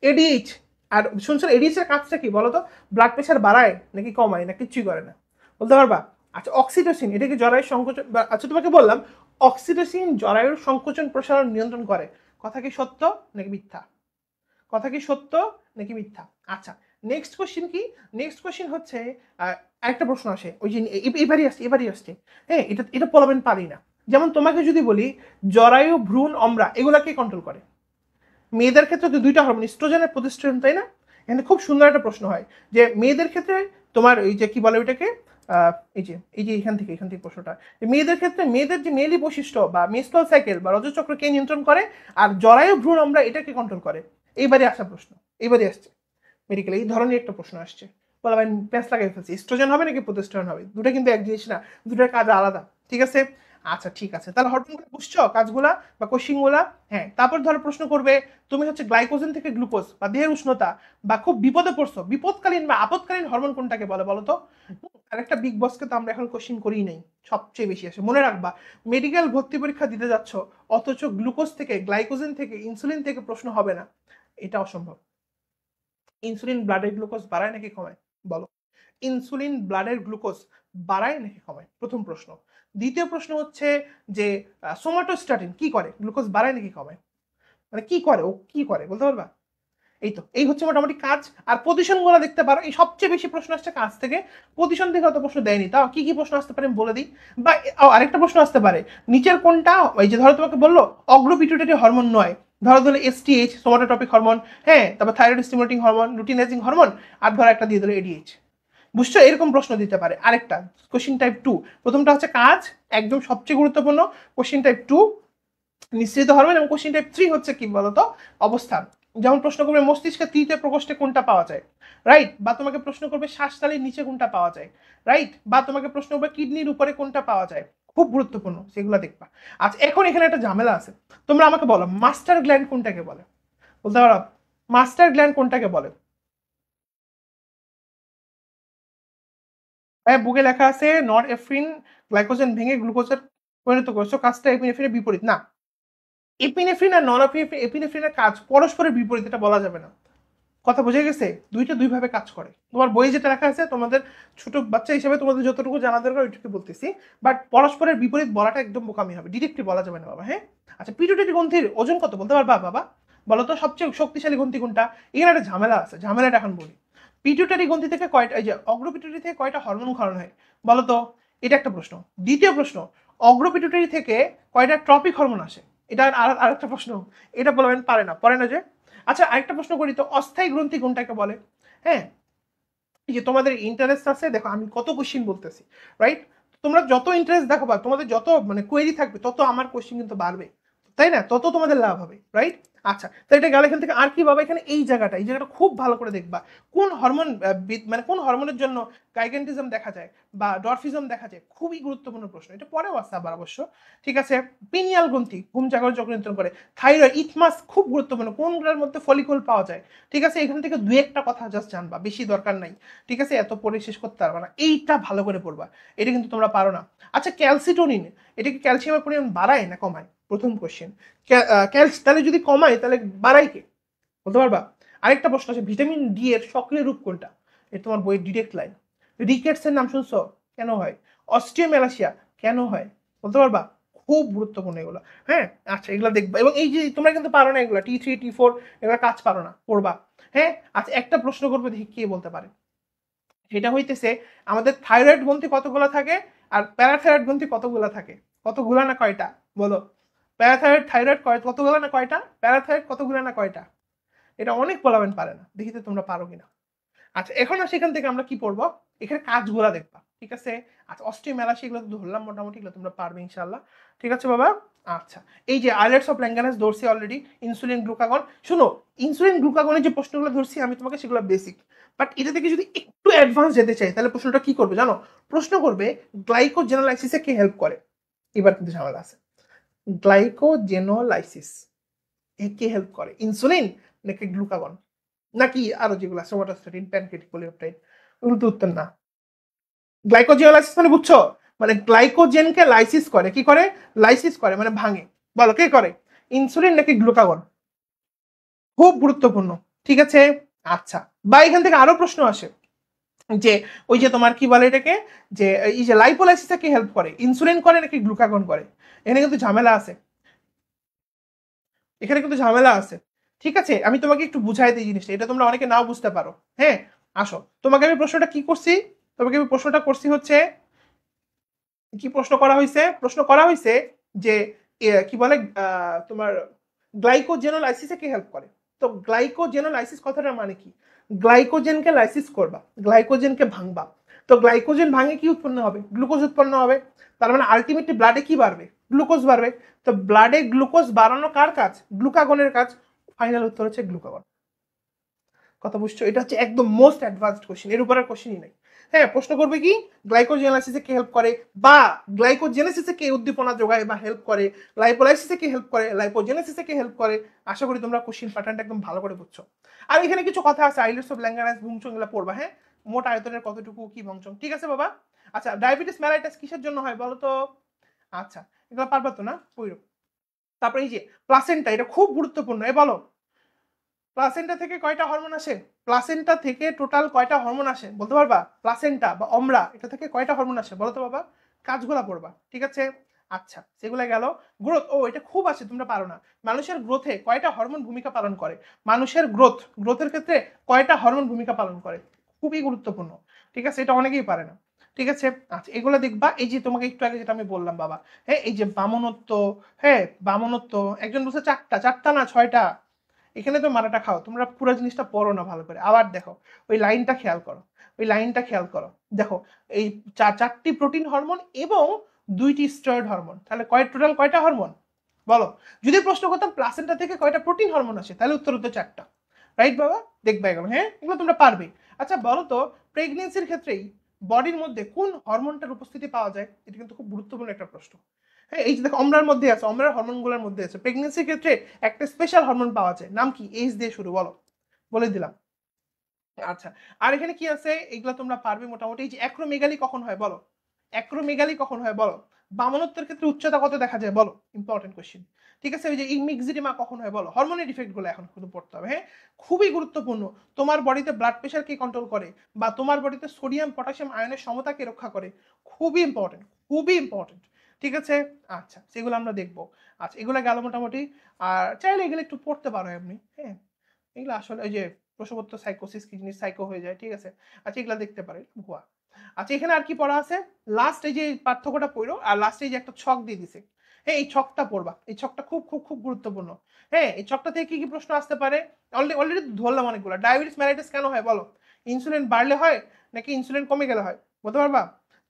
[SPEAKER 1] এডিএইচ। আর শুনছো এডিএইচ এর কাজটা কি বলো তো? ব্লাড প্রেশার বাড়ায় নাকি কমায়, না কিছুই করে না? বলতে পারবা? আচ্ছা অক্সিটোসিন, এটা কি জরায়ুর সংকোচন, আচ্ছা তোমাকে বললাম অক্সিটোসিন জরায়ুর সংকোচন প্রসারণ নিয়ন্ত্রণ করে, কথা কি সত্য নাকি মিথ্যা? কথা কি সত্য নাকি মিথ্যা? আচ্ছা নেক্সট কোশ্চেন কি? নেক্সট কোশ্চেন হচ্ছে আরেকটা প্রশ্ন আসে, ওই যে এবারই আসছে। হ্যাঁ এটা এটা পলাবেন পারি না। যেমন তোমাকে যদি বলি জরায়ু, ভ্রূণ, অমরা এগুলাকে কন্ট্রোল করে। মেয়েদের ক্ষেত্রে তো দুইটা হরমোন, ইস্ট্রোজেন আর প্রোজেস্টেরন, তাই না? এখানে খুব সুন্দর একটা প্রশ্ন হয় যে মেয়েদের ক্ষেত্রে তোমার এই যে কি বলে ওইটাকে, এই যে এখান থেকে প্রশ্নটা, মেয়েদের ক্ষেত্রে মেয়েদের যে মেয়েলি বৈশিষ্ট্য বা মেনস্ট্রুয়াল সাইকেল বা রজচক্র কে নিয়ন্ত্রণ করে, আর জরায়ু, ভ্রূণ, আমরা এটাকে কন্ট্রোল করে। এইবারে আসা প্রশ্ন, এইবারে আসছে মেডিকেল এই ধরনের একটা প্রশ্ন আসছে, বলা ভাই প্যাঁচ লাগাই ফেলছি, ইস্ট্রোজেন হবে নাকি প্রোজেস্টেরন হবে? দুটো কিন্তু এক জিনিস না, দুটোর কাজ আলাদা, ঠিক আছে? আচ্ছা ঠিক আছে, তাহলে হরমোনগুলো বুঝছো কাজগুলা বা কোশ্চিনগুলা? হ্যাঁ তারপর ধরো প্রশ্ন করবে তুমি হচ্ছে গ্লাইকোজেন থেকে গ্লুকোজ বা দেহের উষ্ণতা বা খুব বিপদে পড়ছো, বিপদকালীন বা আপদকালীন হরমোন কোনটাকে বলে বলো তো? আর একটা বিগ বসকে তো আমরা এখন কোশ্চিন করিই নাই, সবচেয়ে বেশি আসে মনে রাখবা। মেডিকেল ভর্তি পরীক্ষা দিতে যাচ্ছ, অথচ গ্লুকোজ থেকে, গ্লাইকোজেন থেকে, ইনসুলিন থেকে প্রশ্ন হবে না, এটা অসম্ভব। ইনসুলিন ব্লাডের গ্লুকোজ বাড়ায় নাকি কমায় বলো? ইনসুলিন ব্লাডের গ্লুকোজ বাড়ায় নাকি কমায়? প্রথম প্রশ্ন। দ্বিতীয় প্রশ্ন হচ্ছে যে সোমাটোস্ট্যাটিন কি করে? গ্লুকোজ বাড়ায় নাকি কমায়? মানে কি করে, ও কি করে বলতে পারবা? এই তো, এই হচ্ছে মোটামুটি কাজ। আর পজিশন গুলো দেখতে পারো, এই সবচেয়ে বেশি প্রশ্ন আসছে কাজ থেকে, পজিশন থেকে অত প্রশ্ন দেয়নি। তাও কি কি প্রশ্ন আসতে পারে আমি বলে দিই। বা আরেকটা প্রশ্ন আসতে পারে, নিচের কোনটা, এই যে ধরো তোমাকে বললো অগ্রপিটুইটারি হরমোন নয়, ধরো ধরো এসটিএইচ সোমাটোট্রপিক হরমোন, হ্যাঁ তারপর thyroid stimulating hormone, luteinising hormone, আর ধরো একটা দিয়ে দিলো এডিএইচ। বুঝছো, এরকম প্রশ্ন দিতে পারে। আরেকটা কোশ্চিন টাইপ 2, প্রথমটা হচ্ছে কাজ, একদম সবচেয়ে গুরুত্বপূর্ণ। কোশ্চিন টাইপ 2 নিশ্চিত হরমোন, এবং কোশ্চিন টাইপ 3 হচ্ছে কি বলতো? অবস্থান। যেমন প্রশ্ন করবে মস্তিষ্কে তৃতীয় প্রকোষ্ঠে কোনটা পাওয়া যায়, রাইট? বা তোমাকে প্রশ্ন করবে শ্বাসতালির নিচে কোনটা পাওয়া যায়, রাইট? বা তোমাকে প্রশ্ন করবে কিডনির উপরে কোনটা পাওয়া যায়, খুব গুরুত্বপূর্ণ, সেগুলো দেখবা। আচ্ছা এখন এখানে একটা ঝামেলা আছে, তোমরা আমাকে বলো মাস্টার গ্ল্যান্ড কোনটাকে বলে? বলতে পারো মাস্টার গ্ল্যান্ড কোনটাকে বলে? হ্যাঁ বুকে লেখা আছে নর এফ্রিন গ্লাইকোজেন ভেঙে গ্লুকোজের পরিণত করছো, কাজটা এপিনেফ্রিনের বিপরীত না। এপিনেফ্রিন আর নন এপিনেফ্রিনের কাজ পরস্পরের বিপরীত, এটা বলা যাবে না। কথা বোঝা গেছে? দুইটা দুই ভাবে কাজ করে। তোমার বইয়ে যেটা লেখা আছে, তোমাদের ছোট বাচ্চা হিসেবে তোমাদের যতটুকু জানা দরকার ওইটুকু বলতেছি, বাট পরস্পরের বিপরীত বলাটা একদম বোকামি হবে, ডিরেক্টলি বলা যাবে না বাবা, হ্যাঁ? আচ্ছা পিটুইটারি গ্রন্থির ওজন কত বলতে পারবা বাবা? বলো তো সবচেয়ে শক্তিশালী গ্রন্থি কোনটা? এখানে একটা ঝামেলা আছে, ঝামেলাটা এখন বলি। পিটুইটারি গ্রন্থি থেকে কয়টা, এই যে অগ্রপিটুইটারি থেকে কয়টা হরমোন ক্ষরণ হয় বলো তো? এটা একটা প্রশ্ন। দ্বিতীয় প্রশ্ন, অগ্রপিটুইটারি থেকে কয়টা ট্রপিক হরমোন আসে? এটা আরেকটা প্রশ্ন। এটা বলবেন পারে না যে। আচ্ছা আরেকটা প্রশ্ন করি তো, অস্থায়ী গ্রন্থি কোনটাকে বলে? হ্যাঁ এই যে তোমাদের ইন্টারেস্ট আছে, দেখো আমি কত কোশ্চিন বলতেছি, রাইট? তোমরা যত ইন্টারেস্ট দেখাবা, তোমাদের যত মানে কোয়েরি থাকবে, তত আমার কোশ্চিন কিন্তু বাড়বে, তাই না? তত তোমাদের লাভ হবে, রাইট? আচ্ছা তো এটা গেল এখান থেকে। আর কি বাবা, এখানে এই জায়গাটা খুব ভালো করে দেখবা। কোন হরমোন মানে কোন হরমোনের জন্য গাইগেন্টিজম দেখা যায় বা ডরফিজম দেখা যায়, খুবই গুরুত্বপূর্ণ প্রশ্ন, এটা পরেও আসছে আবার অবশ্য, ঠিক আছে? পিনিয়াল গ্রন্থি ঘুম জাগরণ চক্র নিয়ন্ত্রণ করে। থাইরয়েড, ইথমাস খুব গুরুত্বপূর্ণ, কোনগুলোর মধ্যে ফলিকল পাওয়া যায়, ঠিক আছে? এখান থেকে দুই একটা কথা জাস্ট জানবা, বেশি দরকার নাই, ঠিক আছে? এত পড়ে শেষ করতে পারবা না, এইটা ভালো করে পড়বা, এটা কিন্তু তোমরা পারো না। আচ্ছা ক্যালসিটোনিন, এটা কি ক্যালসিয়ামের পরিমাণ বাড়ায় না কমায়? প্রথম কোশ্চেন। তাহলে যদি কমায় তাহলে বাড়ায় কে বলতে পারবা? আরেকটা প্রশ্ন আছে, ভিটামিন ডি এর সক্রিয় রূপ কোনটা? এটা তোমার বইয়ের ডিরেক্ট লাইন। রিকেটসের নাম শুনছো? কেন হয়? অস্টিওমেলাসিয়া কেন হয়? বলতে পারবা? খুব গুরুত্বপূর্ণ এগুলো। হ্যাঁ, আচ্ছা এগুলো দেখবা। এবং এই যে তোমরা কিন্তু পারো না এগুলো, T3 T4 এগুলো কাজ পারো না, পড়বা। হ্যাঁ, আচ্ছা একটা প্রশ্ন করবো, দেখি কে বলতে পারে। সেটা হইতেছে আমাদের থাইরয়েড গ্রন্থি কতগুলো থাকে আর প্যারাথাইরয়েড গ্রন্থি কতগুলো থাকে? কতগুলো না কয়টা? বলো। প্যারাথাইরয়েড থাইরয়েড কতগুলো না কয়টা? প্যারাথাইরয়েড কতগুলো না কয়টা? এটা অনেক বলাবেন পারে না, দেখি তো তোমরা পারো কিনা। আচ্ছা এখন সেখান থেকে আমরা কি পড়বো, এখানে কাজগুলা দেখবা, ঠিক আছে। আচ্ছা অস্টিওমেলাসি এগুলো তো ধরলাম মোটামুটি, এগুলো তোমরা পারবে ইনশাল্লাহ, ঠিক আছে বাবা। আচ্ছা এই যে আইলেটস অফ ল্যাঙ্গারাস ধরছি অলরেডি, ইনসুলিন গ্লুকাগন। শুনো, ইনসুলিন গ্লুকাগনের যে প্রশ্নগুলো ধরছি আমি তোমাকে সেগুলো বেসিক, বাট এটা থেকে যদি একটু অ্যাডভান্স যেতে চাই তাহলে প্রশ্নটা কি করবে জানো? প্রশ্ন করবে গ্লাইকোজেনোলাইসিসে কে হেল্প করে? এবার কিন্তু ঝামেলা আছে। গ্লাইকোজেনোলাইসিস কে হেল্প করে, ইনসুলিন নাকি গ্লুকাগন নাকি আরো যেগুলো আছে সোমাটোস্ট্যাটিন, প্যানক্রিয়াটিক পলিপেপটাইড? ওগুলো তো উত্তর না। গ্লাইকোজিনোলাইসিস মানে বুঝছো? মানে গ্লাইকোজেনকে লাইসিস করে, কি করে? লাইসিস করে মানে ভাঙে। বলো কে করে, ইনসুলিন নাকি গ্লুকাগন? খুব গুরুত্বপূর্ণ, ঠিক আছে। আচ্ছা বা এখান থেকে আরো প্রশ্ন আসে যে ওই যে তোমার কি বলে এটাকে, যে এই যে লাইপোলাইসিসে কি হেল্প করে, ইনসুলিন করে নাকি গ্লুকাগন করে? এখানে কিন্তু ঝামেলা আছে, এখানে কিন্তু ঝামেলা আছে, ঠিক আছে। আমি তোমাকে একটু বুঝাই দিই জিনিসটা, এটা তোমরা অনেকে নাও বুঝতে পারো। হ্যাঁ আসো, তোমাকে আমি প্রশ্নটা কি করছি, তোমাকে আমি প্রশ্নটা করছি হচ্ছে, কি প্রশ্ন করা হয়েছে? প্রশ্ন করা হয়েছে যে কি বলে তোমার গ্লাইকোজেনোলাইসিসে কি হেল্প করে। তো গ্লাইকোজেনোলাইসিস কথাটার মানে কি? গ্লাইকোজেনকে লাইসিস করবা, গ্লাইকোজেনকে ভাঙবা। তো গ্লাইকোজেন ভাঙে কি উৎপন্ন হবে? গ্লুকোজ উৎপন্ন হবে। তার মানে আলটিমেটলি ব্লাডে কি বাড়বে? গ্লুকোজ বাড়বে। তো ব্লাডে গ্লুকোজ বাড়ানো কার কাজ? গ্লুকাগনের কাজ। ফাইনাল উত্তর হচ্ছে গ্লুকাগন। কথা বুঝছো? এটা হচ্ছে একদম মোস্ট অ্যাডভান্সড কোশ্চেন, এর উপরে কোশ্চেনই নাই। হ্যাঁ প্রশ্ন করবে কি, গ্লাইকোজেনোলাইসিসে কে হেল্প করে, বা গ্লাইকোজেনেসিসে কে উদ্দীপনা যোগায় বা হেল্প করে, লাইপোলাইসিসে কে হেল্প করে, লাইপোজেনেসিসে কে হেল্প করে। আশা করি তোমরা কোশ্চেন প্যাটার্নটা একদম ভালো করে বুঝছো। আর এখানে কিছু কথা আছে, আইলেটস অফ ল্যাঙ্গারাস ভুংচং এগুলো পড়বা। হ্যাঁ, মোট আয়তনের কতটুকু কি ভংচং, ঠিক আছে বাবা। আচ্ছা ডায়াবেটিস মেলাইটাস কিসের জন্য হয় বলো তো? আচ্ছা এগুলো পারবা তো না, পড়ো। তারপরে এই যে প্লাসেন্টা, এটা খুব গুরুত্বপূর্ণ, এ বলো প্লাসেন্টা থেকে কয়টা হরমোন আসে? প্লাসেন্টা থেকে টোটাল কয়টা হরমোন আসে বলতে পারবা? প্লাসেন্টা বা অমরা, এটা থেকে কয়টা হরমোন আসে বলো তো বাবা? কাজগুলা পড়বা, ঠিক আছে। আচ্ছা সেগুলা গেল। গ্রোথ, ও এটা খুব আছে তোমরা পারো না। মানুষের গ্রোথে কয়টা হরমোন ভূমিকা পালন করে? মানুষের গ্রোথের ক্ষেত্রে কয়টা হরমোন ভূমিকা পালন করে? খুবই গুরুত্বপূর্ণ, ঠিক আছে, এটা অনেকেই পারে না, ঠিক আছে। আচ্ছা এগুলো দেখবা। এই যে তোমাকে একটু আগে যেটা আমি বললাম বাবা, হ্যাঁ এই যে বামনত্ব, হ্যাঁ বামনত্ব, একজন বলছে চারটা, চারটা না ছয়টা। এখানে তো মারাটা খাও, তোমরা পুরো জিনিসটা পড়ো না ভালো করে, আবার দেখো ওই লাইনটা খেয়াল করো, ওই লাইনটা খেয়াল করো। দেখো এই চারটি প্রোটিন হরমোন এবং দুইটি স্টেরয়েড হরমোন, তাহলে টোটাল কয়টা হরমোন বলো? যদি প্রশ্ন করতাম প্লাসেন্টা থেকে কয়টা প্রোটিন হরমোন আসে, তাহলে উত্তর হতো চারটা। রাইট বাবা, দেখবা এগুলো, হ্যাঁ এগুলো তোমরা পারবে। আচ্ছা বলো তো প্রেগনেন্সির ক্ষেত্রেই বডির মধ্যে কোন হরমোনটার উপস্থিতি পাওয়া যায়? এটা কিন্তু খুব গুরুত্বপূর্ণ একটা প্রশ্ন। হ্যাঁ এই যে দেখো অমরার মধ্যে আছে, অমরার হরমোনগুলোর মধ্যে আছে, প্রেগনেন্সির ক্ষেত্রে একটা স্পেশাল হরমোন পাওয়া যায়, নাম কি? এইচ দিয়ে শুরু, বলো, বলে দিলাম। আচ্ছা আর এখানে কি আছে, এগুলো তোমরা পারবে মোটামুটি। এই যে অ্যাক্রোমেগালি কখন হয় বলো? অ্যাক্রোমেগালি কখন হয় বলো? বামনত্বের ক্ষেত্রে উচ্চতা কত দেখা যায় বলো? ইম্পর্টেন্ট কোশ্চেন, ঠিক আছে। ওই যে ইমিক্সিডিমা কখন হয় বলো? হরমোনের ইফেক্ট গুলো এখন শুধু পড়তে হবে, হ্যাঁ খুবই গুরুত্বপূর্ণ। তোমার বডিতে ব্লাড প্রেশার কে কন্ট্রোল করে, বা তোমার বডিতে সোডিয়াম পটাশিয়াম আয়নের সমতাকে রক্ষা করে? খুবই ইম্পর্টেন্ট, খুবই ইম্পর্টেন্ট, ঠিক আছে। আচ্ছা সেগুলো আমরা দেখবো। আচ্ছা এগুলো গেল মোটামুটি। আর চাইলে এগুলো একটু পড়তে পারো এমনি, হ্যাঁ এগুলো আসলে ওই যে প্রসবত্ব সাইকোসিস কি জিনিস, সাইকো হয়ে যায়, ঠিক আছে। আচ্ছা এগুলো দেখতে পারে ভুয়া। আচ্ছা এখানে আর কি পড়া আছে? লাস্ট এই যে পার্থক্যটা পড়ো, আর লাস্টে এই যে একটা ছক দিয়ে দিছে, হ্যাঁ এই ছকটা পড়বা, এই ছকটা খুব খুব খুব গুরুত্বপূর্ণ। হ্যাঁ এই ছকটা থেকে কি কি প্রশ্ন আসতে পারে? অলরেডি ধরলাম অনেকগুলো। ডায়াবেটিস মেলাইটিস কেন হয় বলো? ইনসুলিন বাড়লে হয় নাকি ইনসুলিন কমে গেলে হয়, বলতে পারবা?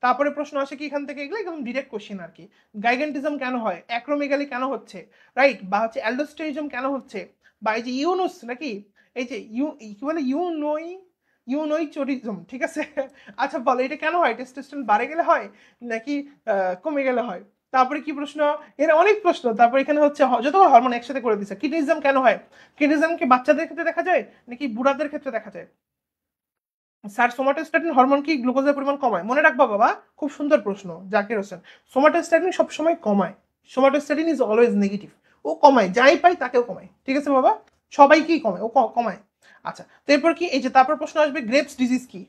[SPEAKER 1] তারপরে প্রশ্ন আসে কি এখান থেকে, এগুলো একদম ডিরেক্ট কোশ্চেন আর কি। গাইগেন্টিজম কেন হয়, অ্যাক্রোমেগালি কেন হচ্ছে, রাইট, বা হচ্ছে অ্যালডোস্টেরিজম কেন হচ্ছে, বা এই যে ইউনুস নাকি এই যে কি বলে ইউনোইচোরিজম, ঠিক আছে। আচ্ছা বলো এটা কেন হয়? টেস্টোস্টেরন বাড়ে গেলে হয় নাকি কমে গেলে হয়? তারপরে কি প্রশ্ন, এর অনেক প্রশ্ন। তারপরে এখানে হচ্ছে যতগুলো হরমোন একসাথে করে দিচ্ছে। কিডনিজম কেন হয়? কিডনিজম কি বাচ্চাদের ক্ষেত্রে দেখা যায় নাকি বুড়াদের ক্ষেত্রে দেখা যায়? স্যার সোমাটোস্ট্যাটিন হরমোন কি গ্লুকোজের পরিমাণ কমায়? মনে রাখবা বাবা, খুব সুন্দর প্রশ্ন জাকির হোসেন। সোমাটোস্ট্যাটিন সবসময় কমায়, সোমাটোস্ট্যাটিন ইজ অলওয়েজ নেগেটিভ। ও কমায়, যাই পাই তাকেও কমায়, ঠিক আছে বাবা, সবাইকেই কমায়, ও কমায়। আচ্ছা তো এরপর কি, এই যে তারপর প্রশ্ন আসবে গ্রেপস ডিজিজ কি?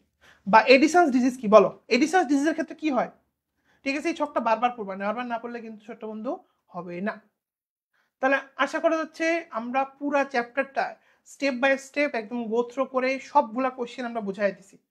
[SPEAKER 1] বা এডিসন্স ডিজিজ কি বলো, এডিসন্স ডিজিজের ক্ষেত্রে কি হয়? ঠিক আছে, এই ছকটা বারবার পড়বা, বারবার না পড়লে কিন্তু ছোট্ট বন্ধু হবে না। তাহলে আশা করা যাচ্ছে আমরা পুরা চ্যাপ্টারটা স্টেপ বাই স্টেপ একদম গো থ্রু করে সবগুলা কোশ্চেন আমরা বুঝাই দিছি।